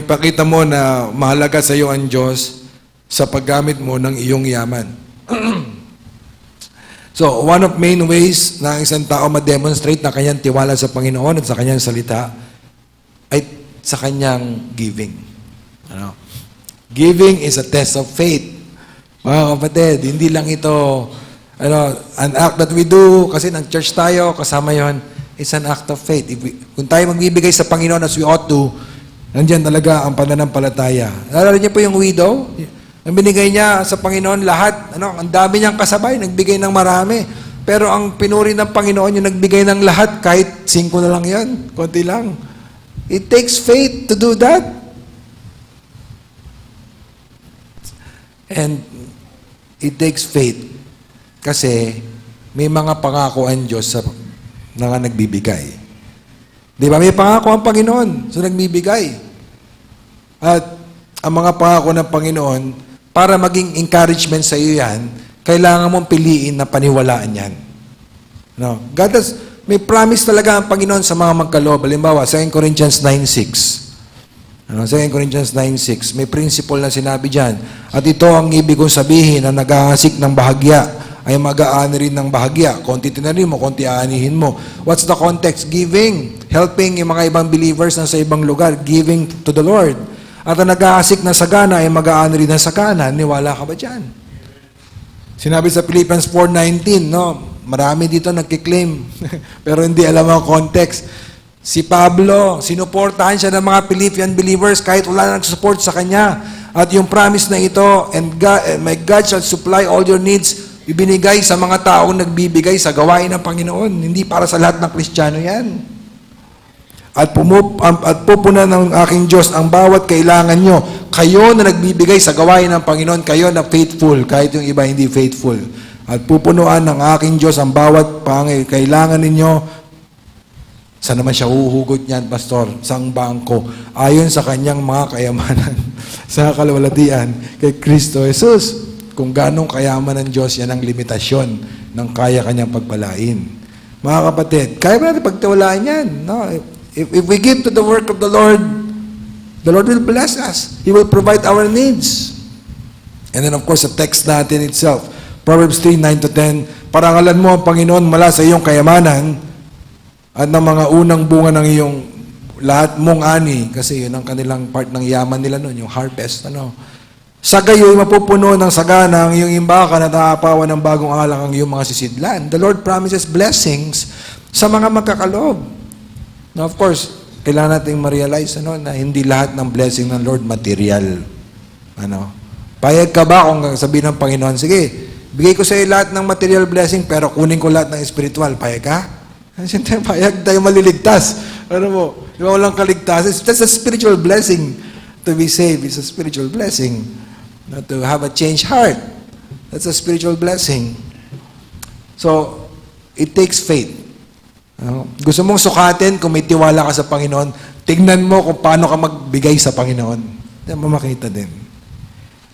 Pakita mo na mahalaga sa iyo ang Diyos sa paggamit mo ng iyong yaman. So, one of main ways na isang tao ma-demonstrate na kanyang tiwala sa Panginoon at sa kanyang salita ay sa kanyang giving. Giving is a test of faith. Mga kapatid, hindi lang ito an act that we do, kasi ng church tayo, kasama yon, it's an act of faith. Kung tayo magbibigay sa Panginoon as we ought to, nandiyan talaga ang pananampalataya. Naalala niyo po yung widow? Ang binigay niya sa Panginoon lahat, ang dami niyang kasabay, nagbigay ng marami. Pero ang pinuri ng Panginoon yung nagbigay ng lahat, kahit 5 na lang yan, konti lang. It takes faith to do that. And it takes faith kasi may mga pangako ang Diyos na nagbibigay. Di ba? May pangako ang Panginoon sa nagbibigay. At ang mga pangako ng Panginoon, para maging encouragement sa iyo yan, kailangan mong piliin na paniwalaan yan. God has, may promise talaga ang Panginoon sa mga magkaloob. Halimbawa, 2 Corinthians 9:6. 2 Corinthians 9:6. May principle na sinabi dyan. At ito ang ibig kong sabihin na nag-aasik ng bahagya ay mag-aani rin ng bahagya. Konti tinanim mo, konti aanihin mo. What's the context? Giving. Helping yung mga ibang believers na sa ibang lugar. Giving to the Lord. At ang nag-aasik na sagana ay mag-aani rin ng sagana. Niwala ka ba dyan? Sinabi sa Philippians 4:19, marami dito nagkiklaim. Pero hindi alam ang context. Si Pablo, sinuportahan siya ng mga Philippian believers kahit wala nang support sa kanya. At yung promise na ito, and my God shall supply all your needs, ibinigay sa mga taong nagbibigay sa gawain ng Panginoon. Hindi para sa lahat ng Kristiyano yan. at pupunan ng aking Diyos ang bawat kailangan nyo. Kayo na nagbibigay sa gawain ng Panginoon, kayo na faithful, kahit yung iba hindi faithful. At pupunuan ng aking Diyos ang bawat kailangan ninyo. Saan naman siya huhugot niyan, Pastor? Sang bangko? Ayon sa kanyang mga kayamanan, sa kalwalatian kay Kristo Jesus. Kung ganong kayaman ng Diyos, yan ang limitasyon ng kaya kanyang pagpalain. Mga kapatid, kaya ba natin pagtiwalaan yan? No? If we give to the work of the Lord will bless us. He will provide our needs. And then of course, the text natin itself, Proverbs 3:9-10, parangalan mo ang Panginoon mula sa iyong kayamanan at ng mga unang bunga ng iyong lahat mong ani, kasi yun ang kanilang part ng yaman nila noon, yung harvest. Sa gayo'y mapupuno ng sagana ang iyong imbakan at aapawan ng bagong alak ang iyong mga sisidlan. The Lord promises blessings sa mga magkakaloob. Now, of course, kailangan nating ma-realize na hindi lahat ng blessing ng Lord material. Payag ka ba kung sabihin ng Panginoon, sige, bigay ko sa iyo lahat ng material blessing, pero kunin ko lahat ng spiritual. Payag ka? Siyempre, payag tayo maliligtas. Di ba walang kaligtas? That's a spiritual blessing. To be saved is a spiritual blessing. Not to have a changed heart. That's a spiritual blessing. So, it takes faith. Gusto mong sukatin kung may tiwala ka sa Panginoon, tignan mo kung paano ka magbigay sa Panginoon. Diyan mo makita din.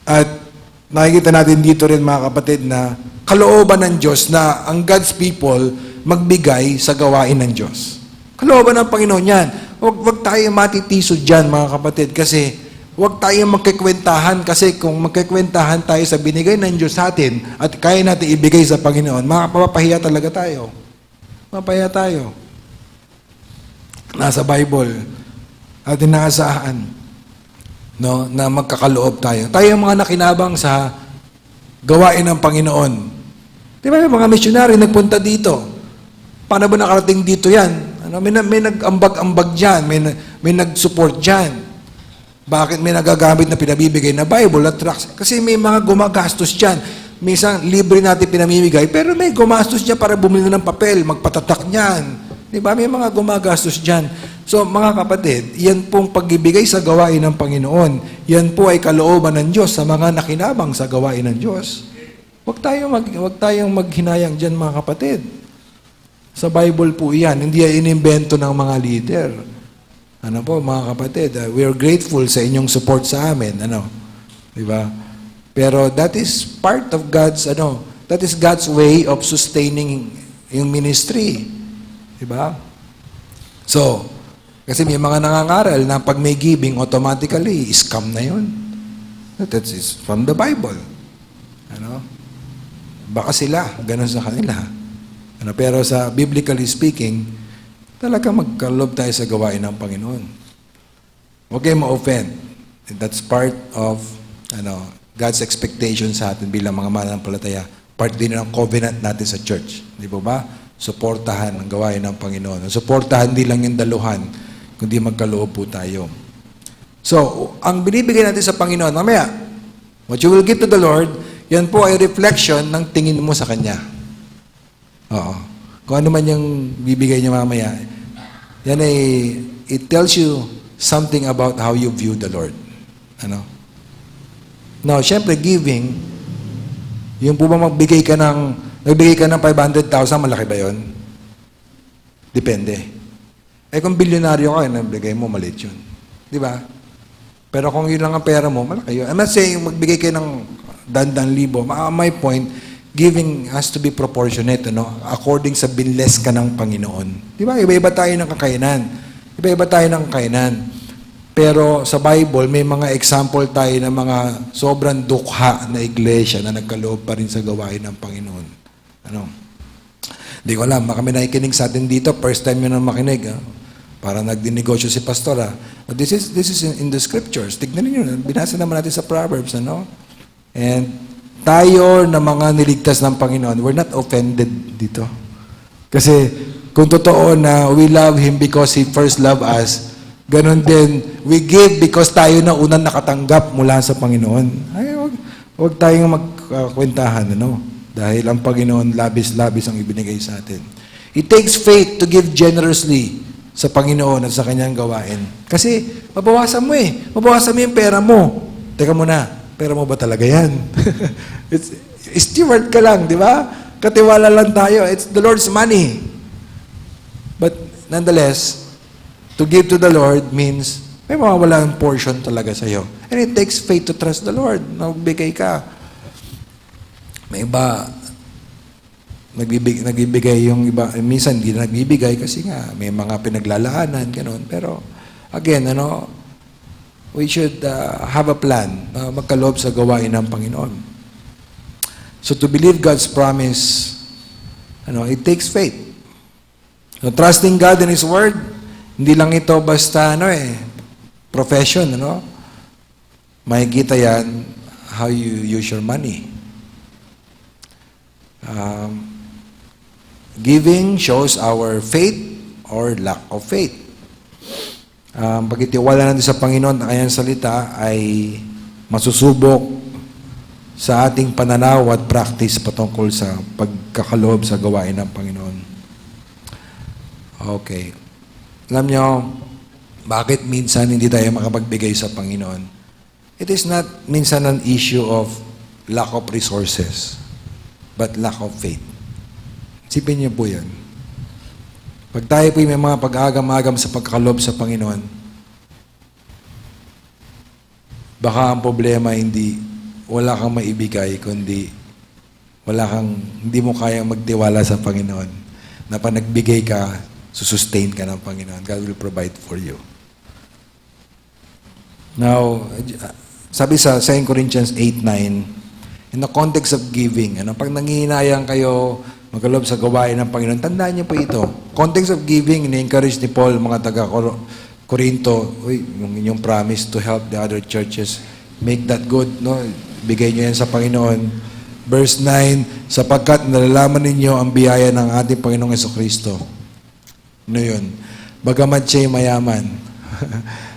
At nakikita natin dito rin, mga kapatid, na kalooban ng Diyos na ang God's people magbigay sa gawain ng Diyos. Kalooban ng Panginoon yan. Huwag tayo matitiso dyan, mga kapatid, kasi huwag tayo magkikwentahan, kasi kung magkikwentahan tayo sa binigay ng Diyos sa atin at kaya natin ibigay sa Panginoon, mapapahiya talaga tayo. Mapaya tayo. Nasa Bible at inaasahan na magkakaloob tayo. Tayo yung mga nakinabang sa gawain ng Panginoon. Di ba yung mga misyonary nagpunta dito? Paano ba nakarating dito yan? May nag-ambag-ambag dyan, may nag-support dyan. Bakit may nagagamit na pinabibigay na Bible at tracts? Kasi may mga gumagastos dyan. Minsan, libre natin pinamimigay, pero may gumastos dyan para bumili ng papel, magpatatak niyan. Di ba? May mga gumagastos dyan. So, mga kapatid, yan pong pag-ibigay sa gawain ng Panginoon. Yan po ay kalooban ng Diyos sa mga nakinabang sa gawain ng Diyos. Huwag tayong maghinayang dyan, mga kapatid. Sa Bible po yan. Hindi yan inimbento ng mga leader. Mga kapatid, we are grateful sa inyong support sa amin. Di ba? Pero that is part of that is God's way of sustaining yung ministry. Diba? So, kasi may mga nangangaral na pag may giving, automatically, scam na yun. That is from the Bible. Baka sila, ganun sa kanila. Pero sa biblically speaking, talaga magkaloob tayo sa gawain ng Panginoon. Huwag kayong ma-offend. And that's part of, God's expectation sa atin bilang mga mananampalataya. Part din ng covenant natin sa church. Di po ba? Suportahan ang gawain ng Panginoon. Suportahan din lang yung daluhan, kundi magkaloob po tayo. So, ang binibigay natin sa Panginoon, mamaya, what you will give to the Lord, yan po ay reflection ng tingin mo sa Kanya. Oo. Kung ano man yung bibigay niya mamaya, yan ay, it tells you something about how you view the Lord. Now, syempre, giving, yung po ba nagbigay ka ng 500,000, malaki ba yun? Depende. Kung bilyonaryo ka, nagbigay mo, maliit yun. Di ba? Pero kung yun lang ang pera mo, malaki yun. I'm not saying magbigay kayo ng libo. My point, giving has to be proportionate, according sa binless ka ng Panginoon. Di ba? Iba-iba tayo ng kakayanan. Iba-iba tayo ng kakayanan. Pero sa Bible, may mga example tayo ng mga sobrang dukha na iglesia na nagkaloob pa rin sa gawain ng Panginoon. Hindi ko alam, baka may nakikinig sa atin dito, first time yun ang makinig. Para nagdinegosyo si pastor. This is in the scriptures. Tignan niyo, binasa naman natin sa Proverbs. And tayo na mga niligtas ng Panginoon, we're not offended dito. Kasi kung totoo na we love Him because He first loved us, ganon din, we give because tayo na unang nakatanggap mula sa Panginoon. Huwag tayong magkwentahan, dahil ang Panginoon labis-labis ang ibinigay sa atin. It takes faith to give generously sa Panginoon at sa kanyang gawain. Kasi, mabawasan mo eh. Mabawasan mo yung pera mo. Teka muna, pera mo ba talaga yan? Steward ka lang, di ba? Katiwala lang tayo. It's the Lord's money. But, nonetheless, to give to the Lord means may mawawala ang portion talaga sa'yo. And it takes faith to trust the Lord. Nagbigay ka. May iba, nagbibigay yung iba, minsan hindi na nagbibigay kasi nga may mga pinaglalaanan, gano'n. Pero, again, we should have a plan na magkaloob sa gawain ng Panginoon. So, to believe God's promise, it takes faith. So, trusting God and His Word, hindi lang ito basta, profession, makikita yan how you use your money. Giving shows our faith or lack of faith. Pagtitiwala natin sa Panginoon na kanyang salita ay masusubok sa ating pananaw at practice patungkol sa pagkakaloob sa gawain ng Panginoon. Okay. Alam nyo, bakit minsan hindi tayo makapagbigay sa Panginoon? It is not minsan an issue of lack of resources, but lack of faith. Isipin niyo po yan. Pag tayo po may mga pag-agam-agam sa pagkakalob sa Panginoon, baka ang problema hindi wala kang maibigay, kundi hindi mo kayang magtiwala sa Panginoon. Na pag nagbigay ka, susustain ka ng Panginoon. God will provide for you. Now, sabi sa 2 Corinthians 8:9, in the context of giving, pag nangihinayang kayo, magkaloob sa gawain ng Panginoon, tandaan niyo po ito. Context of giving, ini-encourage ni Paul, mga taga-Corinto, yung inyong promise to help the other churches, make that good, bigay niyo yan sa Panginoon. Verse 9, sapagkat nalalaman ninyo ang biyaya ng ating Panginoong Jesucristo. Ano yun? Bagamat siya'y mayaman.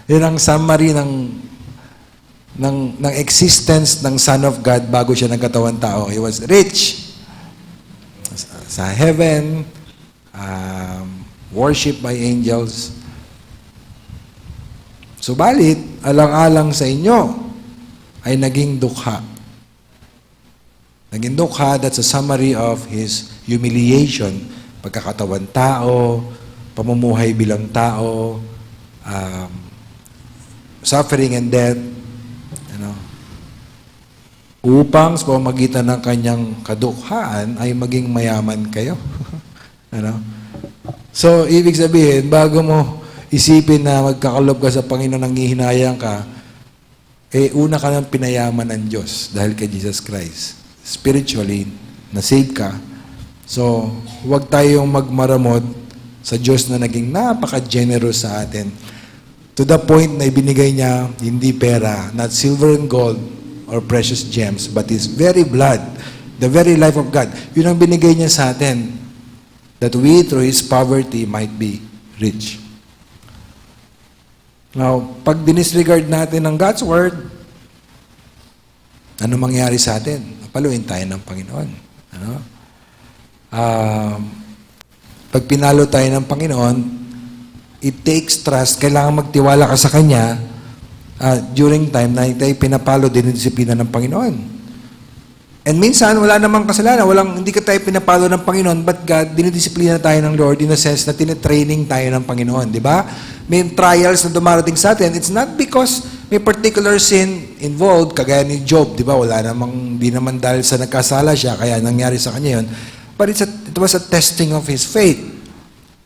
Yun ang summary ng existence ng Son of God bago siya nagkatawan tao. He was rich sa heaven, worship by angels. Subalit, alang-alang sa inyo, ay naging dukha. Naging dukha, that's a summary of His humiliation. Pagkakatawan tao, pamumuhay bilang tao, suffering and death, upang sa pamamagitan ng kanyang kadukhaan ay maging mayaman kayo. So, ibig sabihin, bago mo isipin na magkakalob ka sa Panginoon, nanghihinayang ka, una ka ng pinayaman ng Diyos dahil kay Jesus Christ. Spiritually, na-save ka. So, huwag tayong magmaramot sa Diyos na naging napaka-generous sa atin. To the point na ibinigay niya, hindi pera, not silver and gold, or precious gems, but His very blood, the very life of God. Yun ang binigay niya sa atin, that we, through His poverty, might be rich. Now, pag dinisregard natin ang God's Word, ano mangyari sa atin? Paluin tayo ng Panginoon. Pag pinalo tayo ng Panginoon, it takes trust. Kailangan magtiwala ka sa Kanya during time na tayo pinapalo din ang disiplina ng Panginoon. And minsan, wala namang kasalanan. Hindi ka tayo pinapalo ng Panginoon, but God, dinidisiplina tayo ng Lord in a sense na tinitraining tayo ng Panginoon. Di ba? May trials na dumarating sa atin. It's not because may particular sin involved, kagaya ni Job. Di ba? Di naman dahil sa nagkasala siya, kaya nangyari sa kanya yun. But it was a testing of his faith.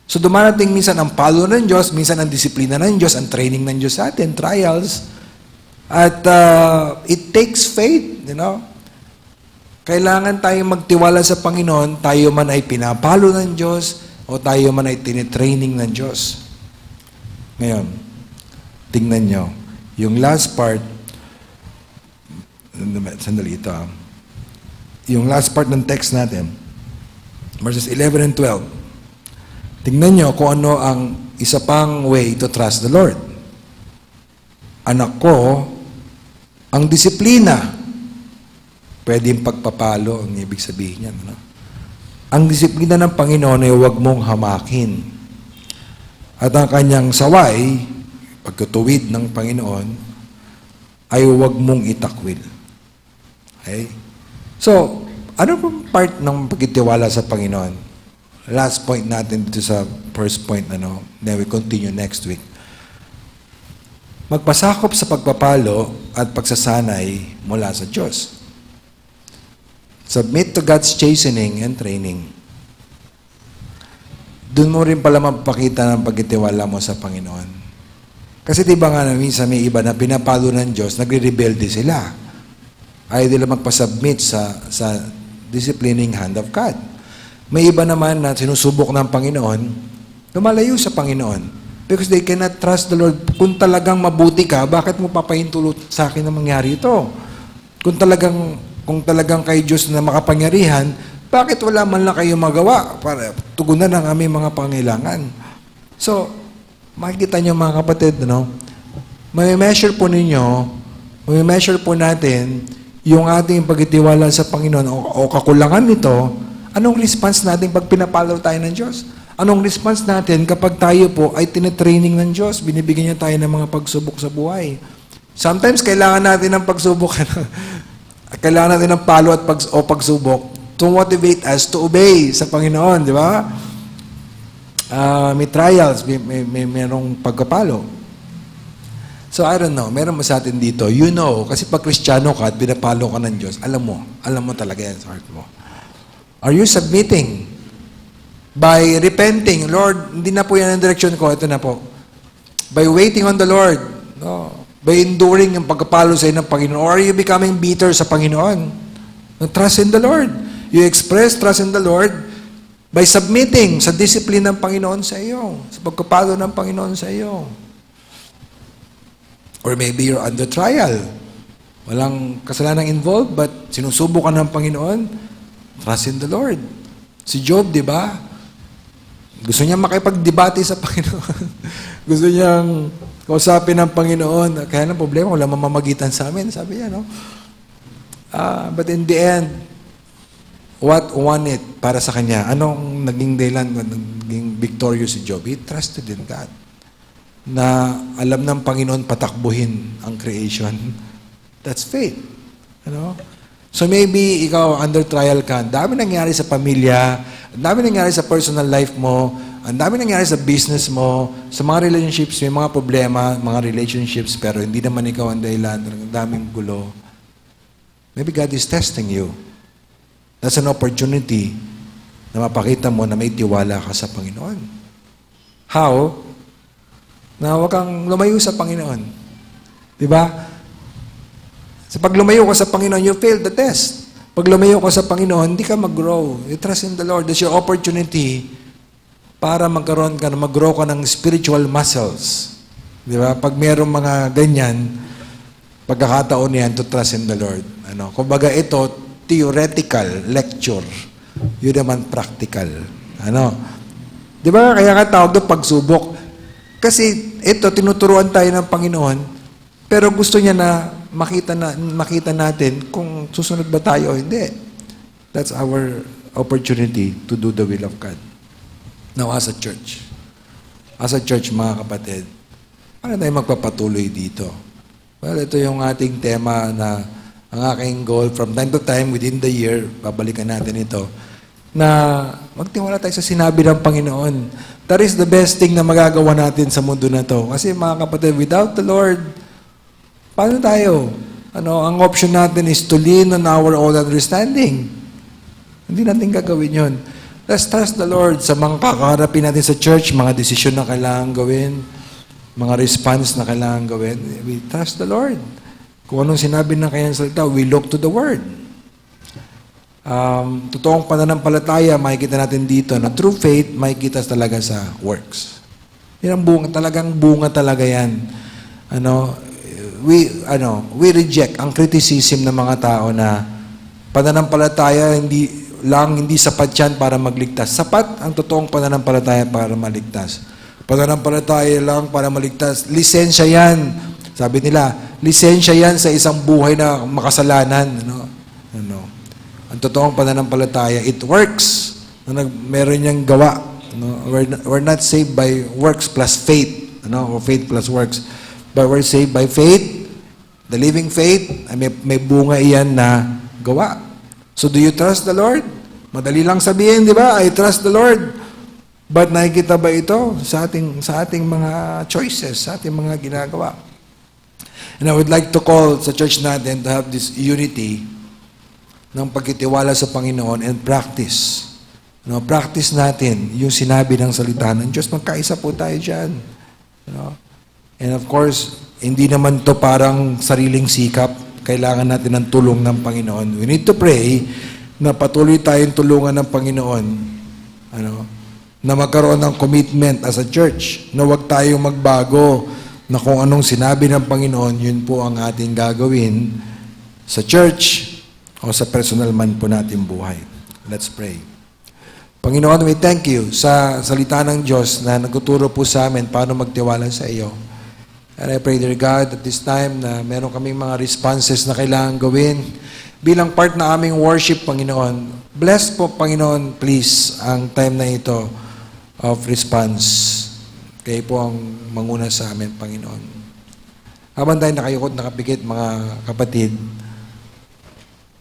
So dumarating minsan ang palo ng Diyos, minsan ang disiplina ng Diyos, ang training ng Diyos sa atin, trials. At it takes faith, Kailangan tayong magtiwala sa Panginoon, tayo man ay pinapalo ng Diyos o tayo man ay tinitraining ng Diyos. Ngayon, tingnan nyo. Yung last part, sandali ito. Yung last part ng text natin, verses 11 and 12. Tingnan nyo kung ano ang isa pang way to trust the Lord. Anak ko, ang disiplina, pwedeng pagpapalo, ang ibig sabihin niyan. Ang disiplina ng Panginoon ay huwag mong hamakin. At ang kanyang saway, pagkatuwid ng Panginoon, ay huwag mong itakwil. Okay? So, ano pong part ng pagtitiwala sa Panginoon? Last point natin dito sa first point, then we continue next week. Magpasakop sa pagpapalo at pagsasanay mula sa Diyos. Submit to God's chastening and training. Doon mo rin pala mapapakita ng pagtitiwala mo sa Panginoon. Kasi di ba nga minsan may iba na pinapalo ng Diyos, nagre-rebelde sila. Ayaw nila magpasubmit sa disciplining hand of God. May iba naman na sinusubok ng Panginoon, lumalayo sa Panginoon. Because they cannot trust the Lord. Kung talagang mabuti ka, bakit mo papahintulot sa akin na mangyari ito? Kung talagang kay Diyos na makapangyarihan, bakit wala man lang kayo magawa para tugunan ang aming mga pangailangan? So, makikita niyo mga kapatid, may measure po natin yung ating pagtitiwala sa Panginoon o kakulangan nito, anong response natin pag pinapalaw tayo ng Diyos? Anong response natin kapag tayo po ay tinitraining ng Diyos? Binibigyan niya tayo ng mga pagsubok sa buhay. Sometimes, kailangan natin ng pagsubok. Kailangan natin ng palo at pagsubok to motivate us to obey sa Panginoon, di ba? May trials, may merong pagkapalo. So, I don't know, meron mo sa atin dito, kasi pag Kristiyano ka at pinapalo ka ng Diyos, alam mo talaga yan sa heart mo. Are you submitting? By repenting, Lord, hindi na po yan ang direksyon ko, ito na po. By waiting on the Lord, by enduring yung pagkapalo sa inyo ng Panginoon, or are you becoming bitter sa Panginoon? Trust in the Lord. You express trust in the Lord by submitting sa discipline ng Panginoon sa iyo, sa pagkapalo ng Panginoon sa iyo. Or maybe you're under trial. Walang kasalanan involved, but sinusubok ka ng Panginoon, trust in the Lord. Si Job, di ba? Gusto niya makipagdebate sa Panginoon. Gusto niyang kausapin ng Panginoon. Kaya ng problema, wala mamamagitan sa amin. Sabi niya, but in the end, what won it para sa kanya? Anong naging dahilan, naging victorious si Job? He trusted in God. Na alam ng Panginoon patakbuhin ang creation. That's faith. So maybe ikaw under trial ka, ang dami nangyari sa pamilya, ang dami nangyari sa personal life mo, ang dami nangyari sa business mo, sa mga relationships, may mga problema, mga relationships, pero hindi naman ikaw ang dahilan, ang daming gulo. Maybe God is testing you. That's an opportunity na mapakita mo na may tiwala ka sa Panginoon. How? Na huwag kang lumayo sa Panginoon. Diba? Sa pag lumayo ka sa Panginoon, you failed the test. Pag lumayo ka sa Panginoon, hindi ka mag-grow. You trust in the Lord. That's your opportunity para mag-grow ka ng spiritual muscles. Di ba? Pag mayroong mga ganyan, pagkakataon yan to trust in the Lord. Kumbaga ito, theoretical lecture. Yun naman practical. Di ba? Kaya ka tawag doon pagsubok. Kasi ito, tinuturuan tayo ng Panginoon, pero gusto niya na makita natin kung susunod ba tayo o hindi. That's our opportunity to do the will of God. Now, as a church, mga kapatid, paano tayo magpapatuloy dito? Well, ito yung ating tema na ang aking goal from time to time within the year, babalikan natin ito, na magtiwala tayo sa sinabi ng Panginoon. That is the best thing na magagawa natin sa mundo na to. Kasi mga kapatid, without the Lord, paano tayo? Ang option natin is to lean on our own understanding. Hindi natin gagawin yun. Let's trust the Lord sa mga kakaharapin natin sa church, mga desisyon na kailangan gawin, mga response na kailangan gawin. We trust the Lord. Kung anong sinabi ng kanyang salita, we look to the Word. Totoong pananampalataya, makikita natin dito na true faith, makikita talaga sa works. Yan ang bunga talaga yan. We reject ang criticism ng mga tao na pananampalataya hindi sapat yan para magligtas. Sapat ang totoong pananampalataya para maligtas. Pananampalataya lang para maligtas. Lisensya yan. Sabi nila, lisensya yan sa isang buhay na makasalanan. Ang totoong pananampalataya, it works. Meron niyang gawa No? We're not saved by works plus faith, or faith plus works. But we're saved by faith, the living faith, ay may bunga iyan na gawa. So do you trust the Lord? Madali lang sabihin, di ba? I trust the Lord. But nakikita ba ito sa ating mga choices, sa ating mga ginagawa? And I would like to call sa church natin to have this unity ng pagkitiwala sa Panginoon and practice. Practice natin yung sinabi ng salita ng Diyos. Magkaisa po tayo dyan. And of course, hindi naman to parang sariling sikap. Kailangan natin ng tulong ng Panginoon. We need to pray na patuloy tayong tulungan ng Panginoon. Na magkaroon ng commitment as a church. Na huwag tayong magbago na kung anong sinabi ng Panginoon, yun po ang ating gagawin sa church o sa personal man po nating buhay. Let's pray. Panginoon, we thank you sa salita ng Diyos na nagtuturo po sa amin paano magtiwala sa iyo. And I pray, dear God, at this time na meron kaming mga responses na kailangan gawin bilang part na aming worship, Panginoon. Bless po, Panginoon, please, ang time na ito of response. Kayo po ang manguna sa amin, Panginoon. Habang tayo nakayukot, nakapikit, mga kapatid,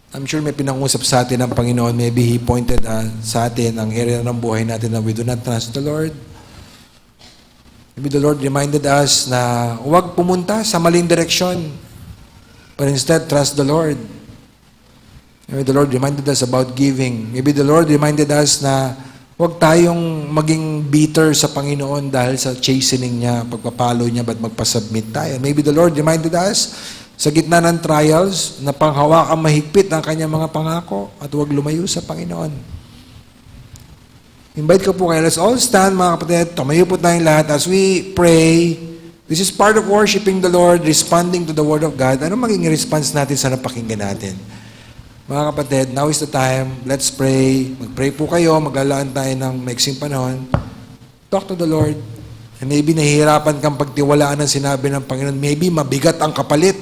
I'm sure may pinangusap sa atin ang Panginoon. Maybe He pointed sa atin ang area ng buhay natin na we do not trust the Lord. Maybe the Lord reminded us na huwag pumunta sa maling direksyon, but instead trust the Lord. Maybe the Lord reminded us about giving. Maybe the Lord reminded us na huwag tayong maging bitter sa Panginoon dahil sa chastening niya, pagpapalo niya, ba't magpasubmit tayo. Maybe the Lord reminded us sa gitna ng trials, na panghawakan mahigpit ang kanyang mga pangako at huwag lumayo sa Panginoon. Invite ko po kayo. Let's all stand, mga kapatid. Tumayo po tayong lahat as we pray. This is part of worshiping the Lord, responding to the Word of God. Ano maging response natin sa napakinggan natin? Mga kapatid, now is the time. Let's pray. Mag-pray po kayo. Maglalaan tayo ng maiksing panahon. Talk to the Lord. And maybe nahihirapan kang pagtiwalaan ng sinabi ng Panginoon. Maybe mabigat ang kapalit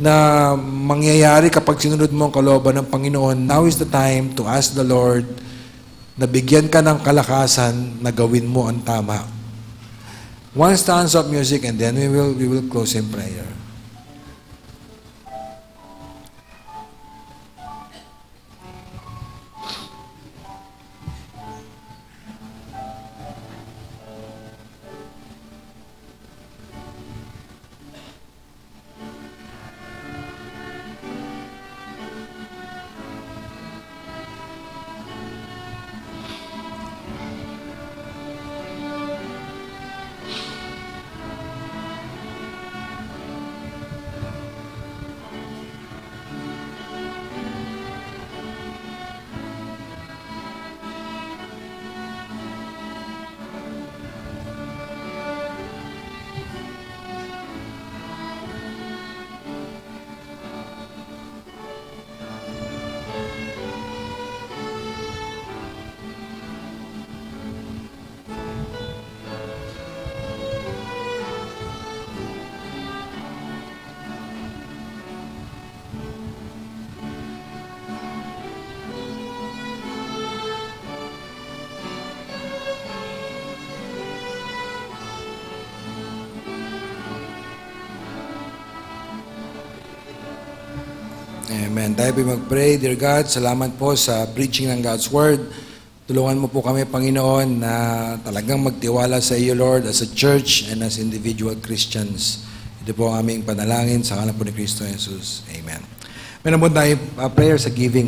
na mangyayari kapag sinunod mo ang kalooban ng Panginoon. Now is the time to ask the Lord na bigyan ka ng kalakasan na gawin mo ang tama. One stanza of music and then we will close in prayer. Amen. Tayo po mag-pray. Dear God, salamat po sa preaching ng God's Word. Tulungan mo po kami, Panginoon, na talagang magtiwala sa iyo, Lord, as a church and as individual Christians. Ito po ang aming panalangin sa ngalan po ni Kristo Jesus. Amen. Meron po tayo prayer sa giving.